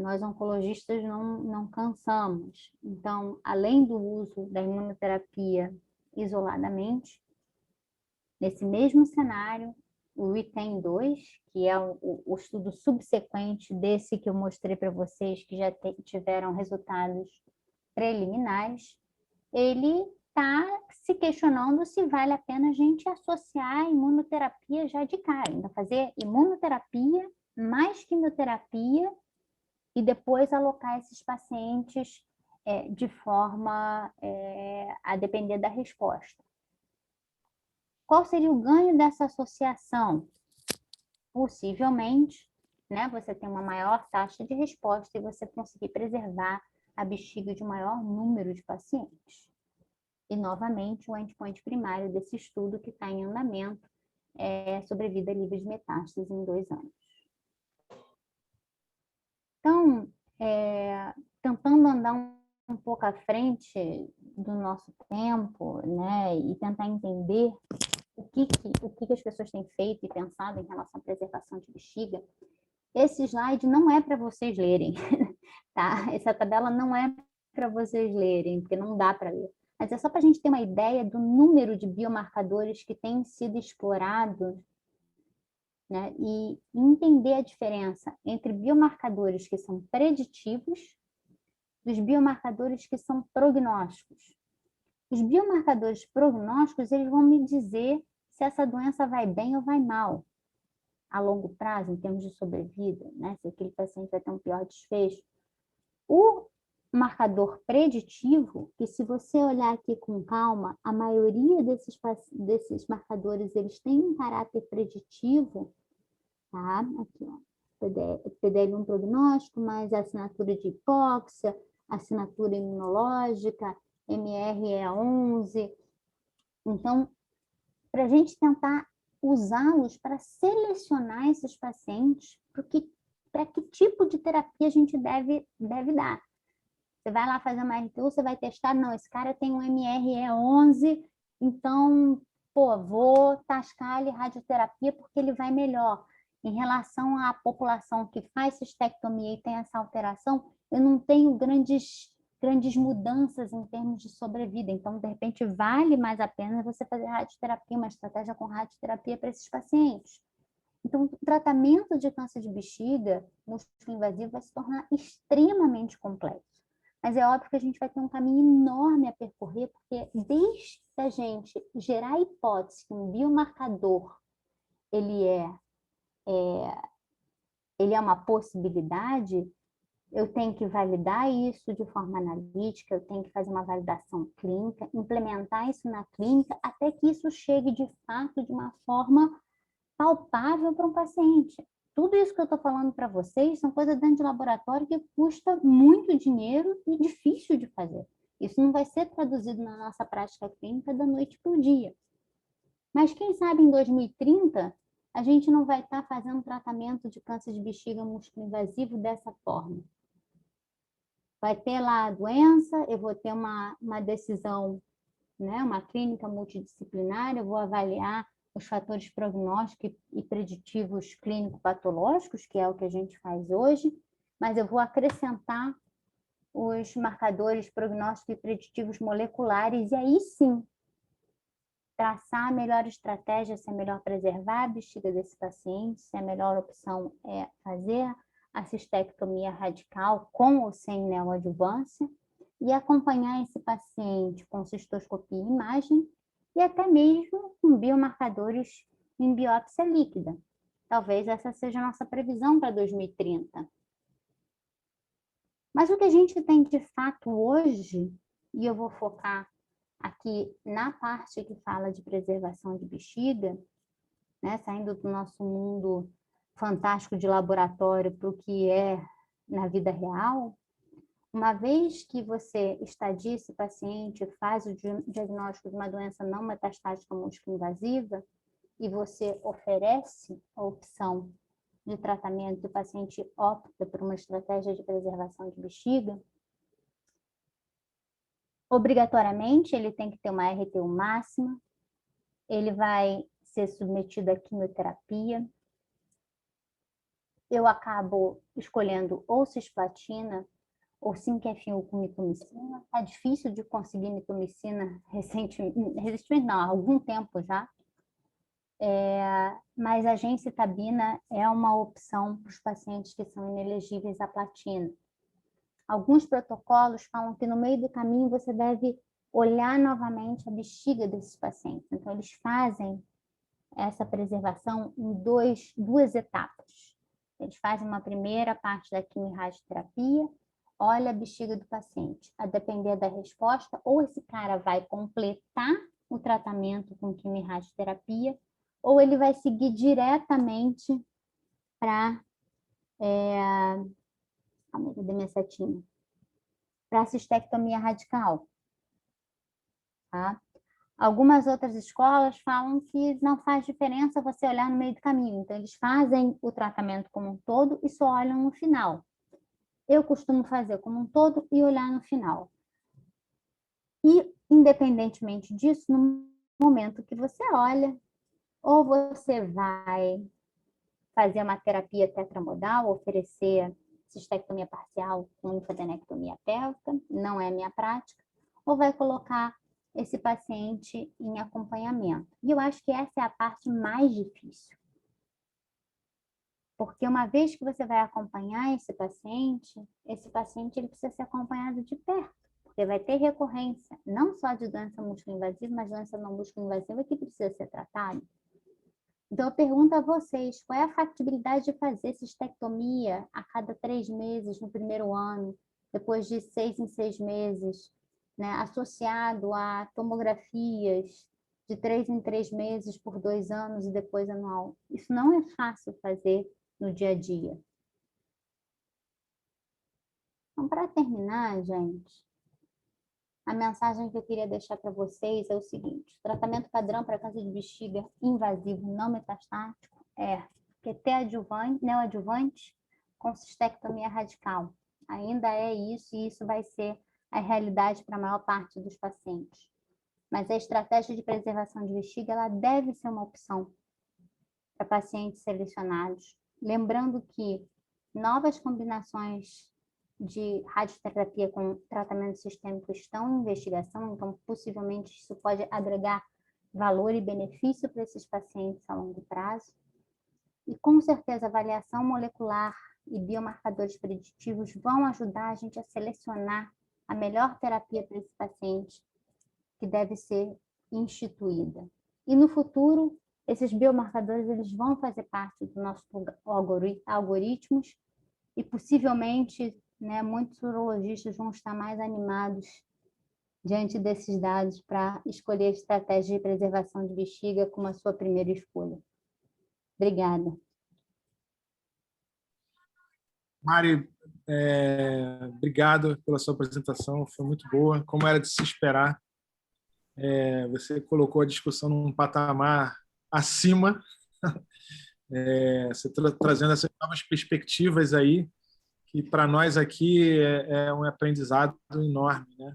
[SPEAKER 3] nós oncologistas não cansamos. Então, além do uso da imunoterapia isoladamente, nesse mesmo cenário, o RETAIN-2, que é o estudo subsequente desse que eu mostrei para vocês, que já tiveram resultados preliminares, ele está se questionando se vale a pena a gente associar a imunoterapia já de cara, ainda fazer imunoterapia mais quimioterapia e depois alocar esses pacientes de forma a depender da resposta. Qual seria o ganho dessa associação? Possivelmente, né, você tem uma maior taxa de resposta e você conseguir preservar a bexiga de um maior número de pacientes. E, novamente, o endpoint primário desse estudo que está em andamento é sobrevida livre de metástases em 2 anos. Então, tentando andar um pouco à frente do nosso tempo, né, e tentar entender o que as pessoas têm feito e pensado em relação à preservação de bexiga, esse slide não é para vocês lerem, tá? Essa tabela não é para vocês lerem, porque não dá para ler. Mas é só para a gente ter uma ideia do número de biomarcadores que têm sido explorados, né? E entender a diferença entre biomarcadores que são preditivos dos biomarcadores que são prognósticos. Os biomarcadores prognósticos, eles vão me dizer se essa doença vai bem ou vai mal a longo prazo, em termos de sobrevida, né? Se aquele paciente vai ter um pior desfecho. O marcador preditivo, que se você olhar aqui com calma, a maioria desses marcadores, eles têm um caráter preditivo, tá? Aqui, ó, PDL1 prognóstico, mais a assinatura de hipóxia, assinatura imunológica, MR11. Então, para a gente tentar usá-los para selecionar esses pacientes para que tipo de terapia a gente deve dar. Você vai lá fazer uma RTU, você vai testar, não, esse cara tem um MRE11, então, vou tascar ele radioterapia porque ele vai melhor. Em relação à população que faz cistectomia e tem essa alteração, eu não tenho grandes mudanças em termos de sobrevida. Então, de repente, vale mais a pena você fazer radioterapia, uma estratégia com radioterapia para esses pacientes. Então, o tratamento de câncer de bexiga músculo-invasivo vai se tornar extremamente complexo. Mas é óbvio que a gente vai ter um caminho enorme a percorrer, porque desde a gente gerar a hipótese que um biomarcador ele é uma possibilidade, eu tenho que validar isso de forma analítica, eu tenho que fazer uma validação clínica, implementar isso na clínica, até que isso chegue de fato de uma forma palpável para um paciente. Tudo isso que eu estou falando para vocês são coisas dentro de laboratório que custa muito dinheiro e difícil de fazer. Isso não vai ser traduzido na nossa prática clínica da noite para o dia. Mas quem sabe em 2030 a gente não vai estar fazendo tratamento de câncer de bexiga músculo-invasivo dessa forma. Vai ter lá a doença, eu vou ter uma decisão, né, uma clínica multidisciplinar, eu vou avaliar os fatores prognósticos e preditivos clínico-patológicos, que é o que a gente faz hoje, mas eu vou acrescentar os marcadores prognósticos e preditivos moleculares, e aí sim, traçar a melhor estratégia, se é melhor preservar a bexiga desse paciente, se a melhor opção é fazer a cistectomia radical com ou sem neoadjuvância, e acompanhar esse paciente com cistoscopia e imagem, e até mesmo com biomarcadores em biópsia líquida. Talvez essa seja a nossa previsão para 2030. Mas o que a gente tem de fato hoje, e eu vou focar aqui na parte que fala de preservação de bexiga, né, saindo do nosso mundo fantástico de laboratório para o que é na vida real, uma vez que você estadia esse paciente, faz o diagnóstico de uma doença não metastática músculo-invasiva e você oferece a opção de tratamento, o paciente opta por uma estratégia de preservação de bexiga, obrigatoriamente ele tem que ter uma RTU máxima, ele vai ser submetido à quimioterapia. Eu acabo escolhendo ou cisplatina ou 5-FU com mitomicina. Está difícil de conseguir mitomicina recentemente não, há algum tempo já. Mas a gencitabina é uma opção para os pacientes que são inelegíveis à platina. Alguns protocolos falam que no meio do caminho você deve olhar novamente a bexiga desses pacientes. Então, eles fazem essa preservação em duas etapas. Eles fazem uma primeira parte da quimio-radioterapia, olha a bexiga do paciente. A depender da resposta, ou esse cara vai completar o tratamento com quimio-radioterapia, ou ele vai seguir diretamente para cadê minha setinha? Para a cistectomia radical. Tá? Algumas outras escolas falam que não faz diferença você olhar no meio do caminho. Então, eles fazem o tratamento como um todo e só olham no final. Eu costumo fazer como um todo e olhar no final. E, independentemente disso, no momento que você olha, ou você vai fazer uma terapia tetramodal, oferecer cistectomia parcial com linfadenectomia pélvica, não é minha prática, ou vai colocar esse paciente em acompanhamento. E eu acho que essa é a parte mais difícil. Porque uma vez que você vai acompanhar esse paciente ele precisa ser acompanhado de perto, porque vai ter recorrência, não só de doença músculo-invasiva, mas doença não músculo-invasiva que precisa ser tratada. Então, eu pergunto a vocês, qual é a factibilidade de fazer cistectomia a cada 3 meses no primeiro ano, depois de 6 em 6 meses, né, associado a tomografias de 3 em 3 meses por 2 anos e depois anual? Isso não é fácil fazer no dia a dia. Então, para terminar, gente, a mensagem que eu queria deixar para vocês é o seguinte: o tratamento padrão para câncer de bexiga invasivo não metastático é QT adjuvante, neoadjuvante com cistectomia radical. Ainda é isso, e isso vai ser a realidade para a maior parte dos pacientes. Mas a estratégia de preservação de bexiga ela deve ser uma opção para pacientes selecionados. Lembrando que novas combinações de radioterapia com tratamento sistêmico estão em investigação, então possivelmente isso pode agregar valor e benefício para esses pacientes a longo prazo. E com certeza a avaliação molecular e biomarcadores preditivos vão ajudar a gente a selecionar a melhor terapia para esse paciente que deve ser instituída. E no futuro, esses biomarcadores eles vão fazer parte do nosso algoritmos e possivelmente né, muitos urologistas vão estar mais animados diante desses dados para escolher a estratégia de preservação de bexiga como a sua primeira escolha. Obrigada.
[SPEAKER 2] Mari, obrigado pela sua apresentação, foi muito boa, como era de se esperar. Você colocou a discussão num patamar acima, você trazendo essas novas perspectivas aí, que para nós aqui é um aprendizado enorme, né?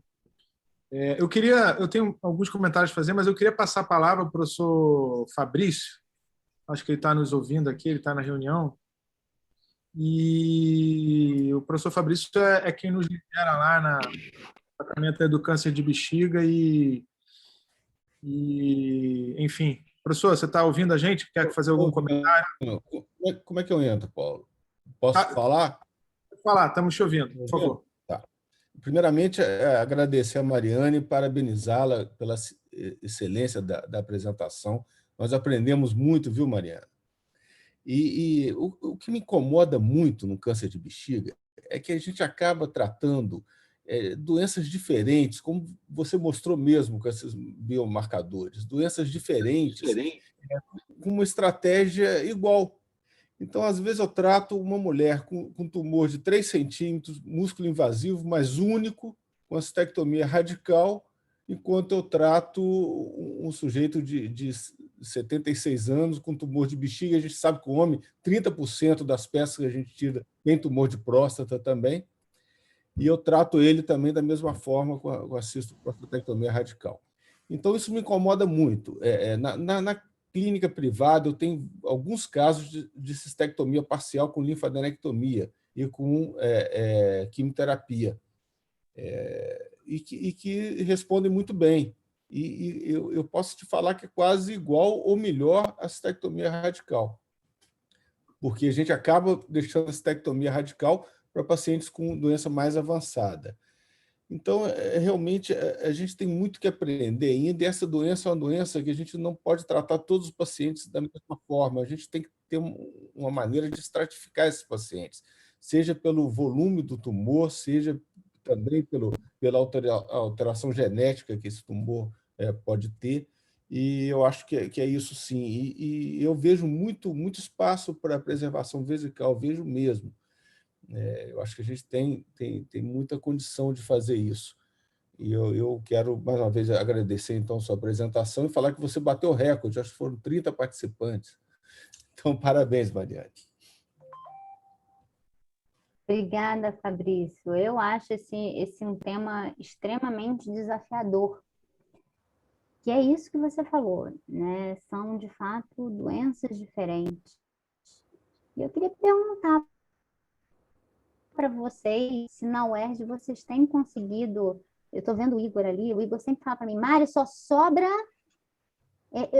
[SPEAKER 2] Eu tenho alguns comentários a fazer, mas eu queria passar a palavra para o professor Fabrício, acho que ele está nos ouvindo aqui, ele está na reunião, e o professor Fabrício é quem nos lidera lá na tratamento do câncer de bexiga enfim. Professor, você está ouvindo a gente? Quer fazer algum comentário?
[SPEAKER 4] Como é que eu entro, Paulo? Posso falar?
[SPEAKER 2] Pode falar, estamos te ouvindo, por favor.
[SPEAKER 4] Tá. Primeiramente, agradecer a Mariane e parabenizá-la pela excelência da apresentação. Nós aprendemos muito, viu, Mariana? E o que me incomoda muito no câncer de bexiga é que a gente acaba tratando doenças diferentes, como você mostrou mesmo com esses biomarcadores, doenças diferentes, com uma estratégia igual. Então, às vezes, eu trato uma mulher com tumor de 3 centímetros, músculo invasivo, mas único, com astectomia radical, enquanto eu trato um sujeito de 76 anos com tumor de bexiga. A gente sabe que o homem, 30% das peças que a gente tira tem tumor de próstata também, e eu trato ele também da mesma forma com a cistoprostatectomia radical. Então, isso me incomoda muito. Na clínica privada, eu tenho alguns casos de cistectomia parcial com linfadenectomia e com quimioterapia, e que respondem muito bem. E eu posso te falar que é quase igual ou melhor a cistectomia radical, porque a gente acaba deixando a cistectomia radical para pacientes com doença mais avançada. Então, realmente, a gente tem muito que aprender ainda, e essa doença é uma doença que a gente não pode tratar todos os pacientes da mesma forma, a gente tem que ter uma maneira de estratificar esses pacientes, seja pelo volume do tumor, seja também pela alteração genética que esse tumor pode ter, e eu acho que é isso sim. E eu vejo muito espaço para preservação vesical, vejo mesmo. Eu acho que a gente tem muita condição de fazer isso. E eu quero, mais uma vez, agradecer, então, a sua apresentação e falar que você bateu o recorde, acho que foram 30 participantes. Então, parabéns, Mariane.
[SPEAKER 3] Obrigada, Fabrício. Eu acho esse um tema extremamente desafiador, que é isso que você falou, né? São, de fato, doenças diferentes. E eu queria perguntar para vocês se na UERJ vocês têm conseguido. Eu estou vendo o Igor ali, o Igor sempre fala para mim, Mari, só sobra.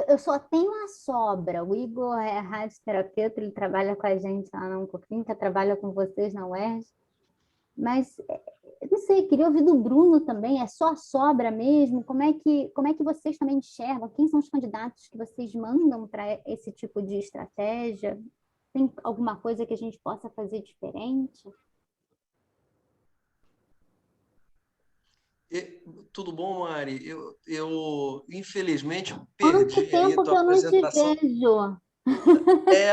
[SPEAKER 3] Eu só tenho a sobra. O Igor é radioterapeuta, ele trabalha com a gente lá na Oncoclínica, trabalha com vocês na UERJ. Mas, eu não sei, queria ouvir do Bruno também, é só sobra mesmo? Como é que vocês também enxergam? Quem são os candidatos que vocês mandam para esse tipo de estratégia? Tem alguma coisa que a gente possa fazer diferente?
[SPEAKER 5] Tudo bom, Mari? Eu infelizmente
[SPEAKER 3] Quanto
[SPEAKER 5] perdi aí a
[SPEAKER 3] tempo que
[SPEAKER 5] tua
[SPEAKER 3] eu não te
[SPEAKER 5] apresentação.
[SPEAKER 3] vejo?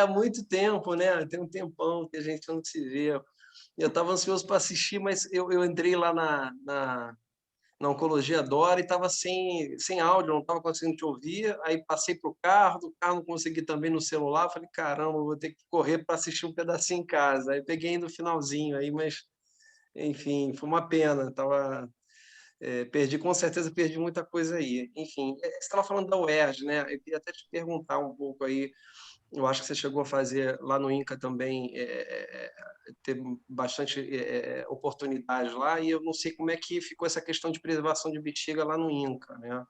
[SPEAKER 5] Há muito tempo, né? Tem um tempão que a gente não se vê. Eu estava ansioso para assistir, mas eu entrei lá na Oncologia Dora e estava sem áudio, não estava conseguindo te ouvir. Aí passei para o carro, do carro não consegui também no celular. Falei, caramba, vou ter que correr para assistir um pedacinho em casa. Aí peguei no finalzinho, aí, mas enfim, foi uma pena. Com certeza perdi muita coisa aí. Enfim, você estava falando da UERJ, né? Eu queria até te perguntar um pouco aí. Eu acho que você chegou a fazer lá no INCA também, ter bastante oportunidade lá, e eu não sei como é que ficou essa questão de preservação de bexiga lá no INCA, né?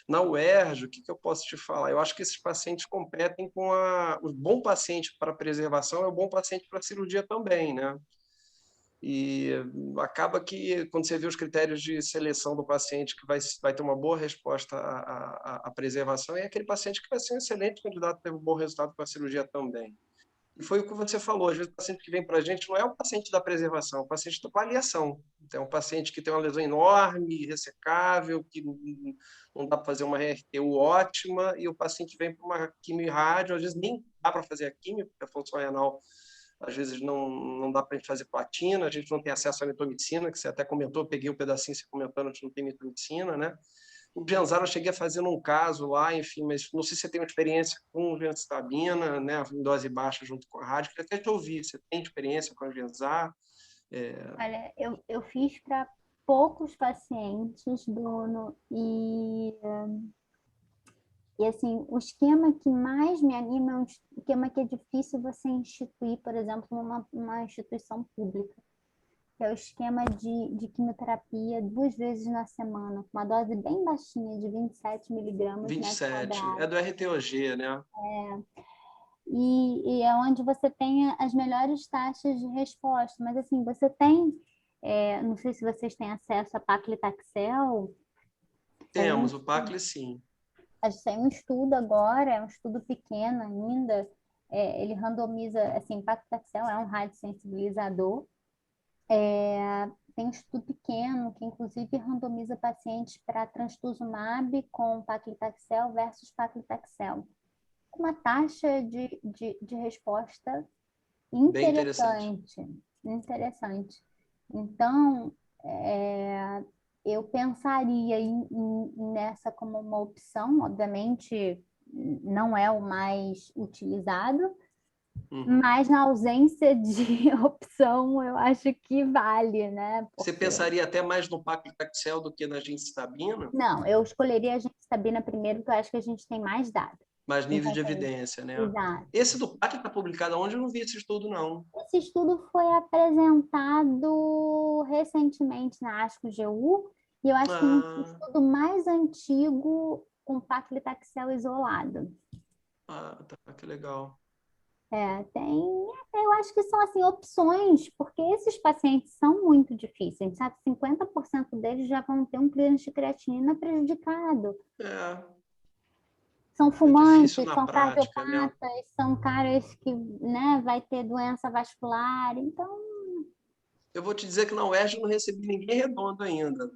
[SPEAKER 5] Na UERJ, o que eu posso te falar? Eu acho que esses pacientes competem com o bom paciente para preservação é o bom paciente para cirurgia também, né? E acaba que, quando você vê os critérios de seleção do paciente que vai ter uma boa resposta à preservação, é aquele paciente que vai ser um excelente candidato a ter um bom resultado com a cirurgia também. E foi o que você falou, às vezes o paciente que vem para a gente não é o paciente da preservação, é o paciente da paliação. Então, é um paciente que tem uma lesão enorme, ressecável, que não dá para fazer uma RTU ótima, e o paciente vem para uma quimio-rádio, às vezes nem dá para fazer a quimio, porque a função renal, às vezes não dá para a gente fazer platina, a gente não tem acesso à mitomicina, que você até comentou, eu peguei o pedacinho você comentando, a gente não tem mitomicina, né? O Genzara eu cheguei a fazer num caso lá, enfim, mas não sei se você tem uma experiência com gemcitabina, né, em dose baixa junto com a rádio, queria até te ouvir, você tem experiência com a Genzar?
[SPEAKER 3] Olha, eu fiz para poucos pacientes, Bruno, e assim, o esquema que mais me anima é um esquema que é difícil você instituir, por exemplo, numa instituição pública, que é o esquema de quimioterapia 2 vezes na semana, com uma dose bem baixinha, de 27 miligramas metro
[SPEAKER 5] 27,
[SPEAKER 3] quadrado.
[SPEAKER 5] é do RTOG, né?
[SPEAKER 3] E é onde você tem as melhores taxas de resposta. Mas assim, você tem, não sei se vocês têm acesso a paclitaxel.
[SPEAKER 5] Temos, o PACLE sim.
[SPEAKER 3] Saiu um estudo agora, é um estudo pequeno ainda, ele randomiza, assim, paclitaxel é um radiosensibilizador, tem um estudo pequeno que inclusive randomiza pacientes para trastuzumab com paclitaxel versus paclitaxel, com uma taxa de resposta
[SPEAKER 5] Bem interessante.
[SPEAKER 3] interessante. Então, eu pensaria nessa como uma opção, obviamente não é o mais utilizado, mas na ausência de opção, eu acho que vale, né?
[SPEAKER 5] Você pensaria até mais no paclitaxel do que na gemcitabina?
[SPEAKER 3] Não, eu escolheria a gemcitabina primeiro, porque eu acho que a gente tem mais dados.
[SPEAKER 5] Mais nível de evidência, né?
[SPEAKER 3] Exato.
[SPEAKER 5] Esse do PACLE está publicado onde? Eu não vi esse estudo, não.
[SPEAKER 3] Esse estudo foi apresentado recentemente na ASCO-GU, e eu acho que é um estudo mais antigo com paclitaxel isolado.
[SPEAKER 5] Tá, que legal.
[SPEAKER 3] Eu acho que são assim, opções, porque esses pacientes são muito difíceis, sabe? 50% deles já vão ter um clearance de creatinina prejudicado. São fumantes, são
[SPEAKER 5] prática,
[SPEAKER 3] cardiopatas, né? São caras que, né, vai ter doença vascular, então...
[SPEAKER 5] Eu vou te dizer que na UERJ eu não recebi ninguém redondo ainda.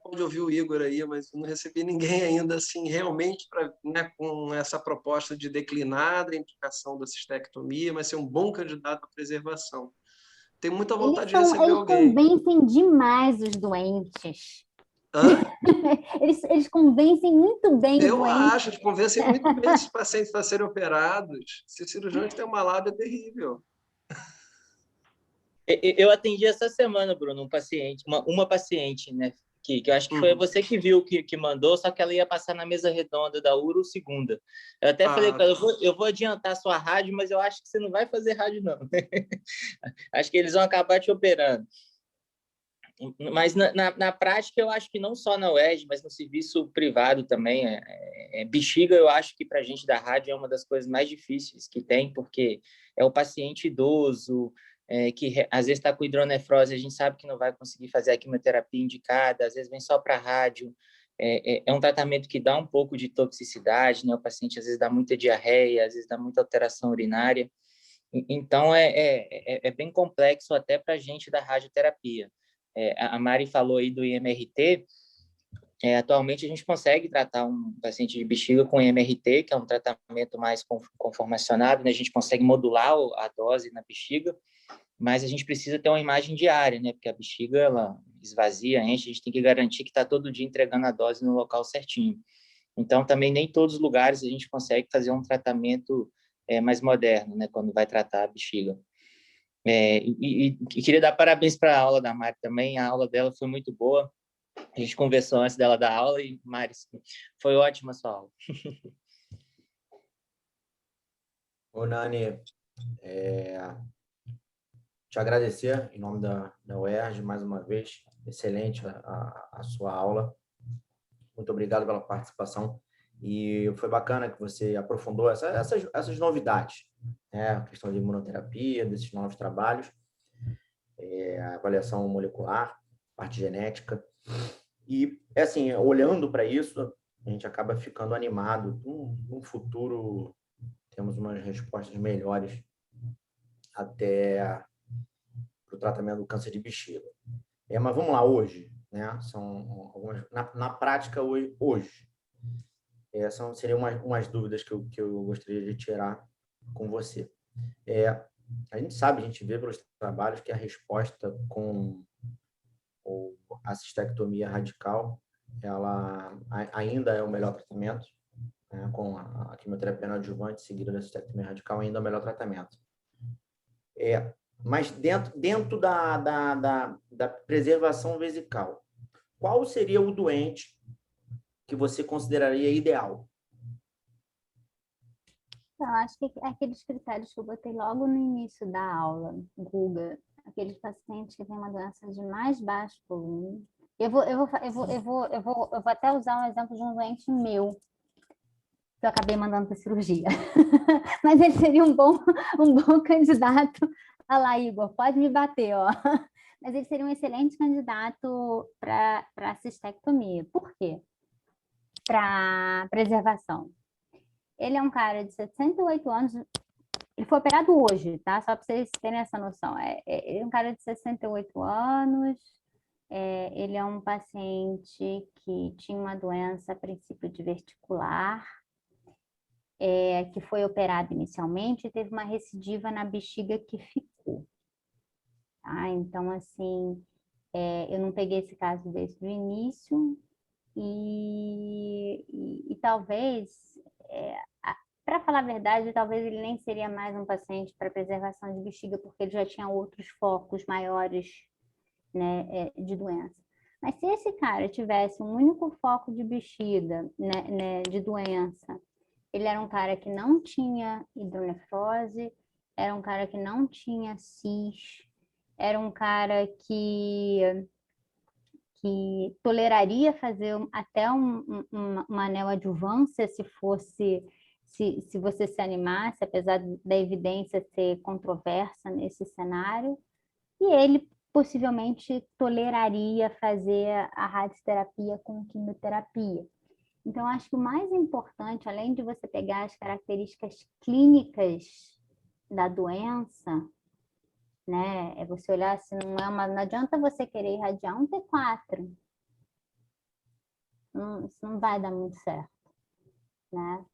[SPEAKER 5] Quando eu vi o Igor aí, mas não recebi ninguém ainda assim, realmente, né, com essa proposta de declinar da indicação da cistectomia, mas ser um bom candidato à preservação. Tenho muita vontade de receber alguém.
[SPEAKER 3] Eles convencem demais os doentes.
[SPEAKER 5] Hã?
[SPEAKER 3] Eles convencem muito bem os doentes.
[SPEAKER 5] Eu acho, eles convencem muito bem esses pacientes para serem operados. Esses cirurgiões têm uma lábia terrível.
[SPEAKER 6] Eu atendi essa semana, Bruno, um paciente, uma paciente, né? Que eu acho que foi você que viu, que mandou, só que ela ia passar na mesa redonda da URO segunda. Eu até falei para ela, eu vou adiantar a sua rádio, mas eu acho que você não vai fazer rádio, não. Acho que eles vão acabar te operando. Mas na prática, eu acho que não só na UERJ, mas no serviço privado também. Bexiga, eu acho que para a gente da rádio é uma das coisas mais difíceis que tem, porque é o paciente idoso, que às vezes está com hidronefrose, a gente sabe que não vai conseguir fazer a quimioterapia indicada, às vezes vem só para rádio. É um tratamento que dá um pouco de toxicidade, né? O paciente às vezes dá muita diarreia, às vezes dá muita alteração urinária. Então, é bem complexo até para a gente da radioterapia. A Mari falou aí do IMRT. Atualmente, a gente consegue tratar um paciente de bexiga com IMRT, que é um tratamento mais conformacionado, né? A gente consegue modular a dose na bexiga, mas a gente precisa ter uma imagem diária, né? Porque a bexiga, ela esvazia, enche, a gente tem que garantir que está todo dia entregando a dose no local certinho. Então, também nem todos os lugares a gente consegue fazer um tratamento mais moderno, né? Quando vai tratar a bexiga. E queria dar parabéns para a aula da Mari também, a aula dela foi muito boa. A gente conversou antes dela dar aula e, Mari, foi ótima a sua aula.
[SPEAKER 1] Ô, Nani, te agradecer em nome da UERJ mais uma vez. Excelente a sua aula. Muito obrigado pela participação. E foi bacana que você aprofundou essas novidades, né? A questão de imunoterapia, desses novos trabalhos, a avaliação molecular, parte genética. E, assim, olhando para isso, a gente acaba ficando animado. No futuro, temos umas respostas melhores até o tratamento do câncer de bexiga. Mas vamos lá, hoje, né? São algumas, na prática, hoje. Seriam umas dúvidas que eu gostaria de tirar com você. A gente sabe, a gente vê pelos trabalhos que a resposta com a cistectomia radical, ela ainda é o melhor tratamento, né? Com a quimioterapia adjuvante seguida da cistectomia radical, ainda é o melhor tratamento. Mas dentro da preservação vesical, qual seria o doente que você consideraria ideal?
[SPEAKER 3] Eu acho que aqueles critérios que eu botei logo no início da aula, Guga, aqueles pacientes que têm uma doença de mais baixo volume. Eu vou até usar um exemplo de um doente meu, que eu acabei mandando para cirurgia. Mas ele seria um bom candidato. Olha lá, Igor, pode me bater, ó. Mas ele seria um excelente candidato para cistectomia. Por quê? Para preservação. Ele é um cara de 68 anos, ele foi operado hoje, tá? Só para vocês terem essa noção. Ele é um cara de 68 anos, ele é um paciente que tinha uma doença, a princípio diverticular, que foi operado inicialmente e teve uma recidiva na bexiga que ficou. Tá? Então, assim, eu não peguei esse caso desde o início e talvez, para falar a verdade, talvez ele nem seria mais um paciente para preservação de bexiga, porque ele já tinha outros focos maiores, né, de doença. Mas se esse cara tivesse um único foco de bexiga, né, de doença, ele era um cara que não tinha hidronefrose, era um cara que não tinha CIS, era um cara que toleraria fazer até uma neoadjuvância se você se animasse, apesar da evidência ser controversa nesse cenário, e ele possivelmente toleraria fazer a radioterapia com quimioterapia. Então, acho que o mais importante, além de você pegar as características clínicas da doença, né, é você olhar se não adianta você querer irradiar um T4. Isso não vai dar muito certo, né?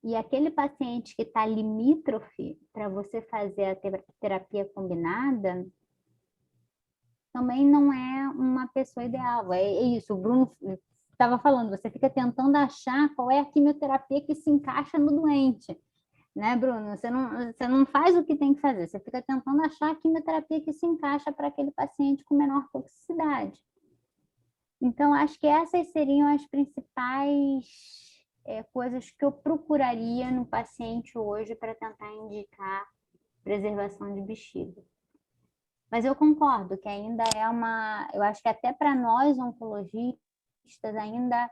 [SPEAKER 3] E aquele paciente que está limítrofe para você fazer a terapia combinada também não é uma pessoa ideal. É isso, o Bruno estava falando, você fica tentando achar qual é a quimioterapia que se encaixa no doente. Né, Bruno? Você não faz o que tem que fazer, você fica tentando achar a quimioterapia que se encaixa para aquele paciente com menor toxicidade. Então, acho que essas seriam as principais coisas que eu procuraria no paciente hoje para tentar indicar preservação de bexiga. Mas eu concordo que ainda eu acho que até para nós oncologistas ainda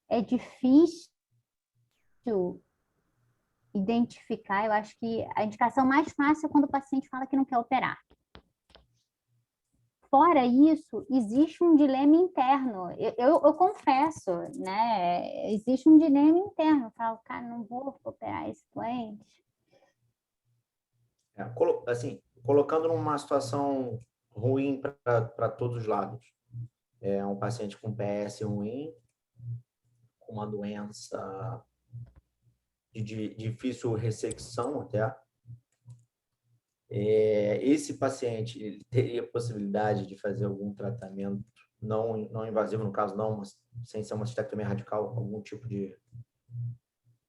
[SPEAKER 3] é difícil identificar. Eu acho que a indicação mais fácil é quando o paciente fala que não quer operar. Fora isso, existe um dilema interno. Eu confesso, né? Existe um dilema interno. Eu falo, cara, não vou operar esse doente.
[SPEAKER 1] Assim, colocando numa situação ruim para todos os lados. Um paciente com PS ruim, com uma doença de difícil ressecção até. Esse paciente ele teria possibilidade de fazer algum tratamento não invasivo, no caso, não, mas sem ser uma cistectomia radical, algum tipo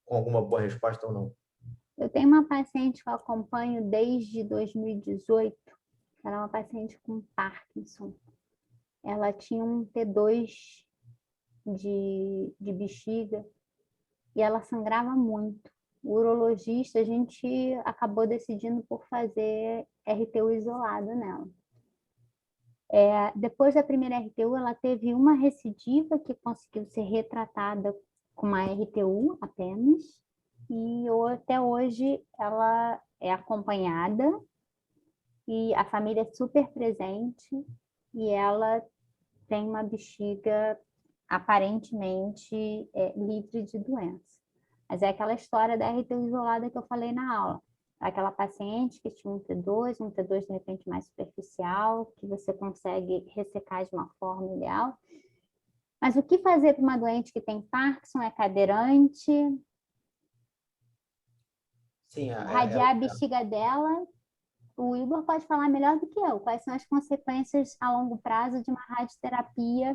[SPEAKER 1] com alguma boa resposta ou não?
[SPEAKER 3] Eu tenho uma paciente que eu acompanho desde 2018, ela é uma paciente com Parkinson. Ela tinha um T2 de bexiga e ela sangrava muito. O urologista, a gente acabou decidindo por fazer RTU isolado nela. Depois da primeira RTU, ela teve uma recidiva que conseguiu ser retratada com uma RTU apenas, e até hoje ela é acompanhada e a família é super presente e ela tem uma bexiga aparentemente livre de doença. Mas é aquela história da RTU isolada que eu falei na aula. aquela paciente que tinha um T2 de repente mais superficial, que você consegue ressecar de uma forma ideal. Mas o que fazer para uma doente que tem Parkinson, é cadeirante?
[SPEAKER 1] Sim,
[SPEAKER 3] Radiar a bexiga dela, o Igor pode falar melhor do que eu. Quais são as consequências a longo prazo de uma radioterapia,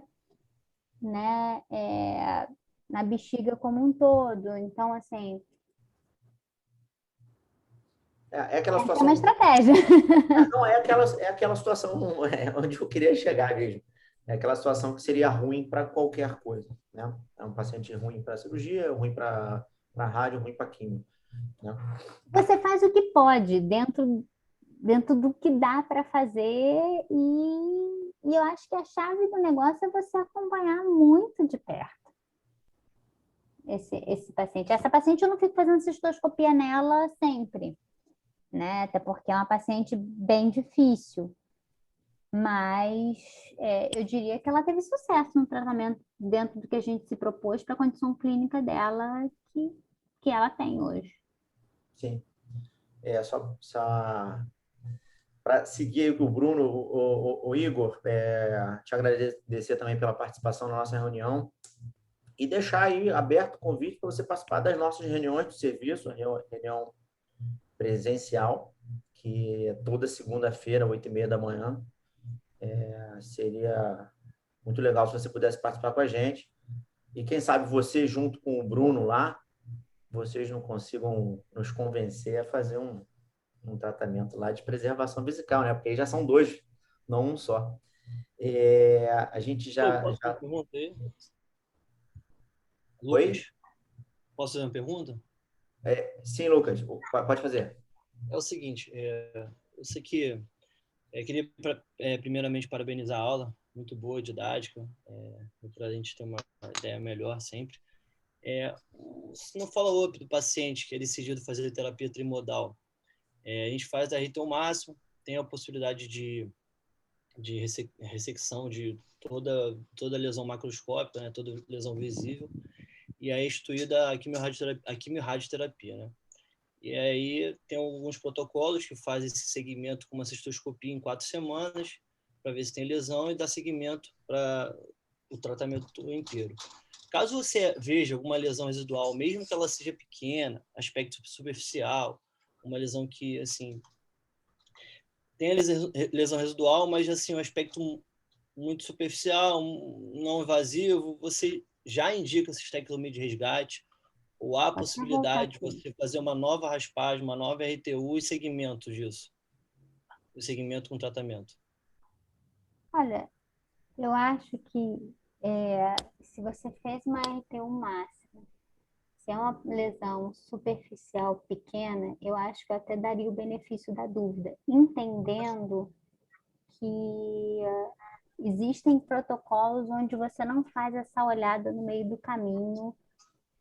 [SPEAKER 3] né, na bexiga como um todo? Então, assim,
[SPEAKER 1] aquela
[SPEAKER 3] é
[SPEAKER 1] situação.
[SPEAKER 3] uma estratégia.
[SPEAKER 1] Não, é aquela situação onde eu queria chegar mesmo. É aquela situação que seria ruim para qualquer coisa, né? É um paciente ruim para cirurgia, ruim para rádio, ruim para quimio, né?
[SPEAKER 3] Você faz o que pode dentro do que dá para fazer e eu acho que a chave do negócio é você acompanhar muito de perto esse paciente. Essa paciente eu não fico fazendo cistoscopia nela sempre, né? Até porque é uma paciente bem difícil. Mas eu diria que ela teve sucesso no tratamento dentro do que a gente se propôs para a condição clínica dela que ela tem hoje.
[SPEAKER 1] Sim. Só para seguir o Bruno, o Igor, te agradecer também pela participação na nossa reunião e deixar aí aberto o convite para você participar das nossas reuniões do serviço, reunião presencial, que é toda segunda-feira, 8h30 da manhã. Seria muito legal se você pudesse participar com a gente. E quem sabe você, junto com o Bruno lá, vocês não consigam nos convencer a fazer um tratamento lá de preservação vesical, né? Porque aí já são 2, não um só. A gente já...
[SPEAKER 7] Posso fazer uma pergunta aí?
[SPEAKER 1] Oi?
[SPEAKER 7] Lucas, posso fazer uma pergunta?
[SPEAKER 1] Sim, Lucas, pode fazer.
[SPEAKER 7] É o seguinte, eu sei que queria primeiramente parabenizar a aula, muito boa, didática, para a gente ter uma ideia melhor sempre. No follow-up do paciente que é decidido fazer terapia trimodal, a gente faz a RT ao máximo, tem a possibilidade de ressecção de toda lesão macroscópica, né, toda lesão visível, e aí é instituída a quimiorradioterapia, né? E aí tem alguns protocolos que fazem esse segmento com uma cistoscopia em 4 semanas para ver se tem lesão e dar segmento para o tratamento inteiro. Caso você veja alguma lesão residual, mesmo que ela seja pequena, aspecto superficial, uma lesão que, assim, tem a lesão residual, mas, assim, um aspecto muito superficial, não invasivo, você já indica cistectomia de resgate, ou há possibilidade de você fazer uma nova raspagem, uma nova RTU e segmento disso? O segmento com tratamento.
[SPEAKER 3] Olha, eu acho que se você fez uma RTU máxima, se é uma lesão superficial pequena, eu acho que eu até daria o benefício da dúvida, entendendo que existem protocolos onde você não faz essa olhada no meio do caminho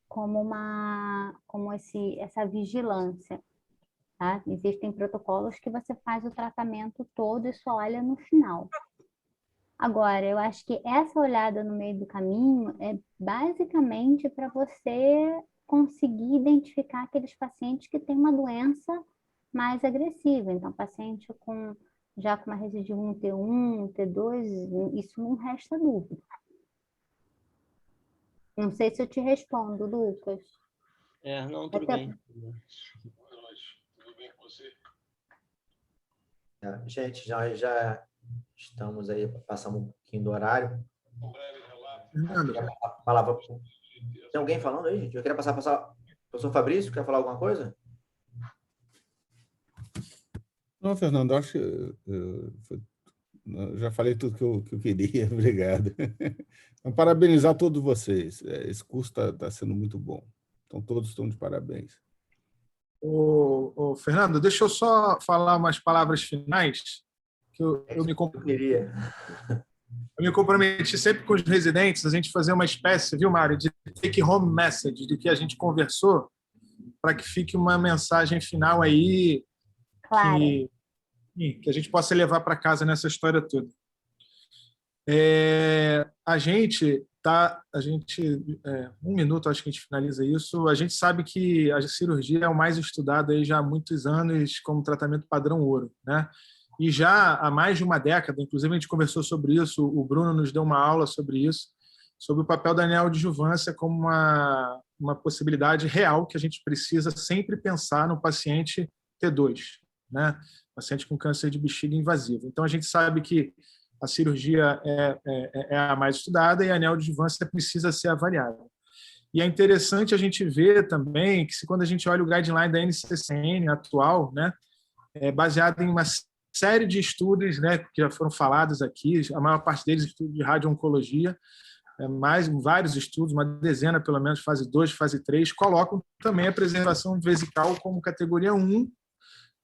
[SPEAKER 3] como essa vigilância, tá? Existem protocolos que você faz o tratamento todo e só olha no final. Agora, eu acho que essa olhada no meio do caminho é basicamente para você conseguir identificar aqueles pacientes que têm uma doença mais agressiva. Então, paciente já com uma residiva 1T1, 1T2, isso não resta dúvida. Não sei se eu te respondo, Lucas.
[SPEAKER 7] Não, tudo bem.
[SPEAKER 4] Tudo bem com você?
[SPEAKER 1] Gente, já estamos aí, passamos um pouquinho do horário. A palavra... Tem alguém falando aí, gente? Eu queria passar para o professor Fabrício, quer falar alguma coisa?
[SPEAKER 4] Não, Fernando, acho que eu já falei tudo que eu queria. Obrigado. Então, parabenizar todos vocês. Esse curso está sendo muito bom. Então, todos estão de parabéns.
[SPEAKER 2] Fernando, deixa eu só falar umas palavras finais. Que eu me comprometi sempre com os residentes a gente fazer uma espécie, viu, Mário, de take-home message do que a gente conversou, para que fique uma mensagem final aí
[SPEAKER 3] Claro.
[SPEAKER 2] que a gente possa levar para casa nessa história toda. A gente a gente, um minuto, acho que a gente finaliza isso. A gente sabe que a cirurgia é o mais estudado aí já há muitos anos como tratamento padrão ouro, né? E já há mais de uma década, inclusive a gente conversou sobre isso, o Bruno nos deu uma aula sobre isso, sobre o papel da neoadjuvância como uma possibilidade real que a gente precisa sempre pensar no paciente T2, né? Paciente com câncer de bexiga invasivo. Então, a gente sabe que a cirurgia é a mais estudada e a neoadjuvância precisa ser avaliada. E é interessante a gente ver também que, quando a gente olha o guideline da NCCN atual, né, é baseado em uma série de estudos, né, que já foram falados aqui, a maior parte deles estudos de radio-oncologia, mais vários estudos, uma dezena pelo menos, fase 2, fase 3, colocam também a preservação vesical como categoria 1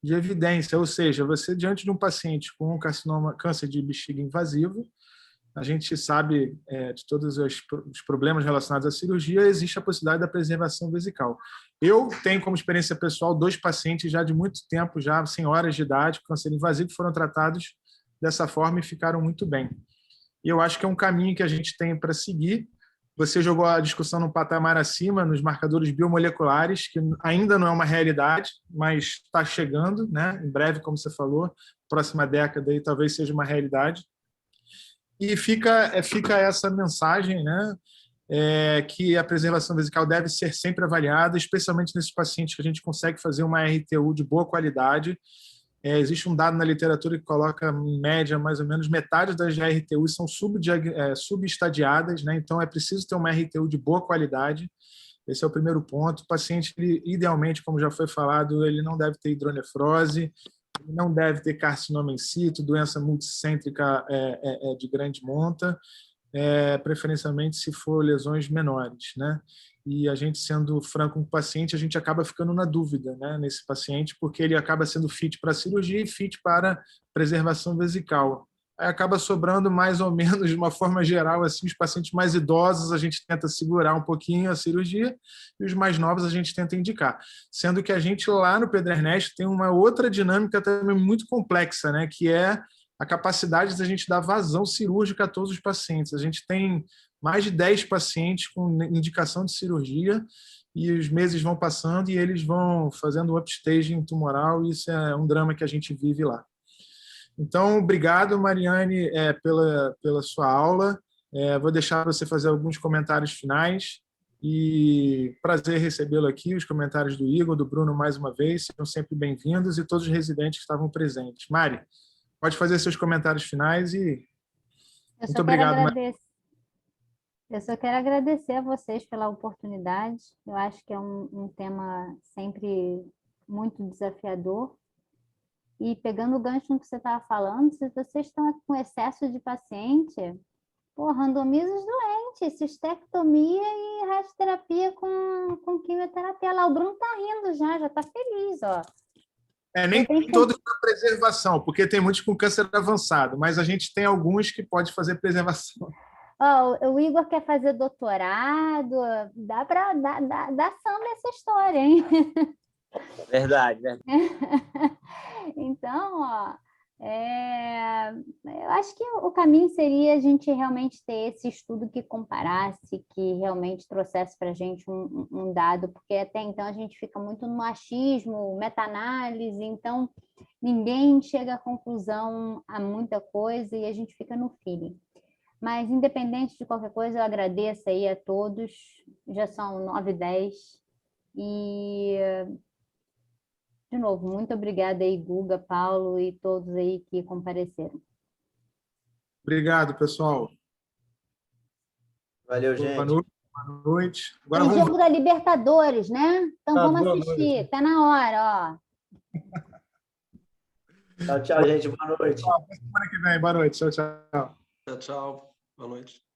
[SPEAKER 2] de evidência, ou seja, você diante de um paciente com câncer de bexiga invasivo, a gente sabe de todos os problemas relacionados à cirurgia, existe a possibilidade da preservação vesical. Eu tenho como experiência pessoal 2 pacientes já de muito tempo, já senhoras de idade, com câncer invasivo, que foram tratados dessa forma e ficaram muito bem. E eu acho que é um caminho que a gente tem para seguir. Você jogou a discussão num patamar acima, nos marcadores biomoleculares, que ainda não é uma realidade, mas está chegando, né? Em breve, como você falou, próxima década aí talvez seja uma realidade. E fica essa mensagem, né? Que a preservação vesical deve ser sempre avaliada, especialmente nesses pacientes que a gente consegue fazer uma RTU de boa qualidade. Existe um dado na literatura que coloca, em média, mais ou menos metade das RTUs são subestadiadas, né? Então é preciso ter uma RTU de boa qualidade. Esse é o primeiro ponto. O paciente, idealmente, como já foi falado, ele não deve ter hidronefrose, não deve ter carcinoma in situ, doença multicêntrica de grande monta, preferencialmente se for lesões menores, né? E a gente, sendo franco com o paciente, a gente acaba ficando na dúvida, né, nesse paciente, porque ele acaba sendo fit para a cirurgia e fit para preservação vesical. Aí acaba sobrando, mais ou menos, de uma forma geral, assim, os pacientes mais idosos a gente tenta segurar um pouquinho a cirurgia e os mais novos a gente tenta indicar. Sendo que a gente lá no Pedernest tem uma outra dinâmica também muito complexa, né, que é a capacidade de a gente dar vazão cirúrgica a todos os pacientes. A gente tem mais de 10 pacientes com indicação de cirurgia e os meses vão passando e eles vão fazendo upstaging tumoral e isso é um drama que a gente vive lá. Então, obrigado, Mariane, pela sua aula. Vou deixar você fazer alguns comentários finais e prazer recebê-lo aqui, os comentários do Igor, do Bruno mais uma vez, sejam sempre bem-vindos e todos os residentes que estavam presentes. Mari, pode fazer seus comentários finais e muito obrigado, Mari.
[SPEAKER 3] Eu só quero agradecer a vocês pela oportunidade. Eu acho que é um tema sempre muito desafiador. E pegando o gancho no que você estava falando, se vocês estão com excesso de paciente, randomiza os doentes, cistectomia e radioterapia com quimioterapia. Lá o Bruno está rindo já está feliz, ó.
[SPEAKER 2] Nem todos para preservação, porque tem muitos com câncer avançado, mas a gente tem alguns que pode fazer preservação.
[SPEAKER 3] O Igor quer fazer doutorado, dá para dar samba essa história, hein?
[SPEAKER 6] Verdade.
[SPEAKER 3] Então, eu acho que o caminho seria a gente realmente ter esse estudo que comparasse, que realmente trouxesse para a gente um dado, porque até então a gente fica muito no achismo, meta-análise, então ninguém chega à conclusão a muita coisa e a gente fica no feeling. Mas, independente de qualquer coisa, eu agradeço aí a todos. Já são 9h10. E, de novo, muito obrigada aí, Guga, Paulo e todos aí que compareceram.
[SPEAKER 2] Obrigado, pessoal.
[SPEAKER 1] Valeu, gente.
[SPEAKER 2] Boa noite. Agora
[SPEAKER 3] tem jogo da Libertadores, né? Então vamos assistir. Está na hora,
[SPEAKER 1] Tchau, gente. Boa noite.
[SPEAKER 2] Semana que vem. Boa noite. Tchau, tchau.
[SPEAKER 5] Tchau. Boa noite.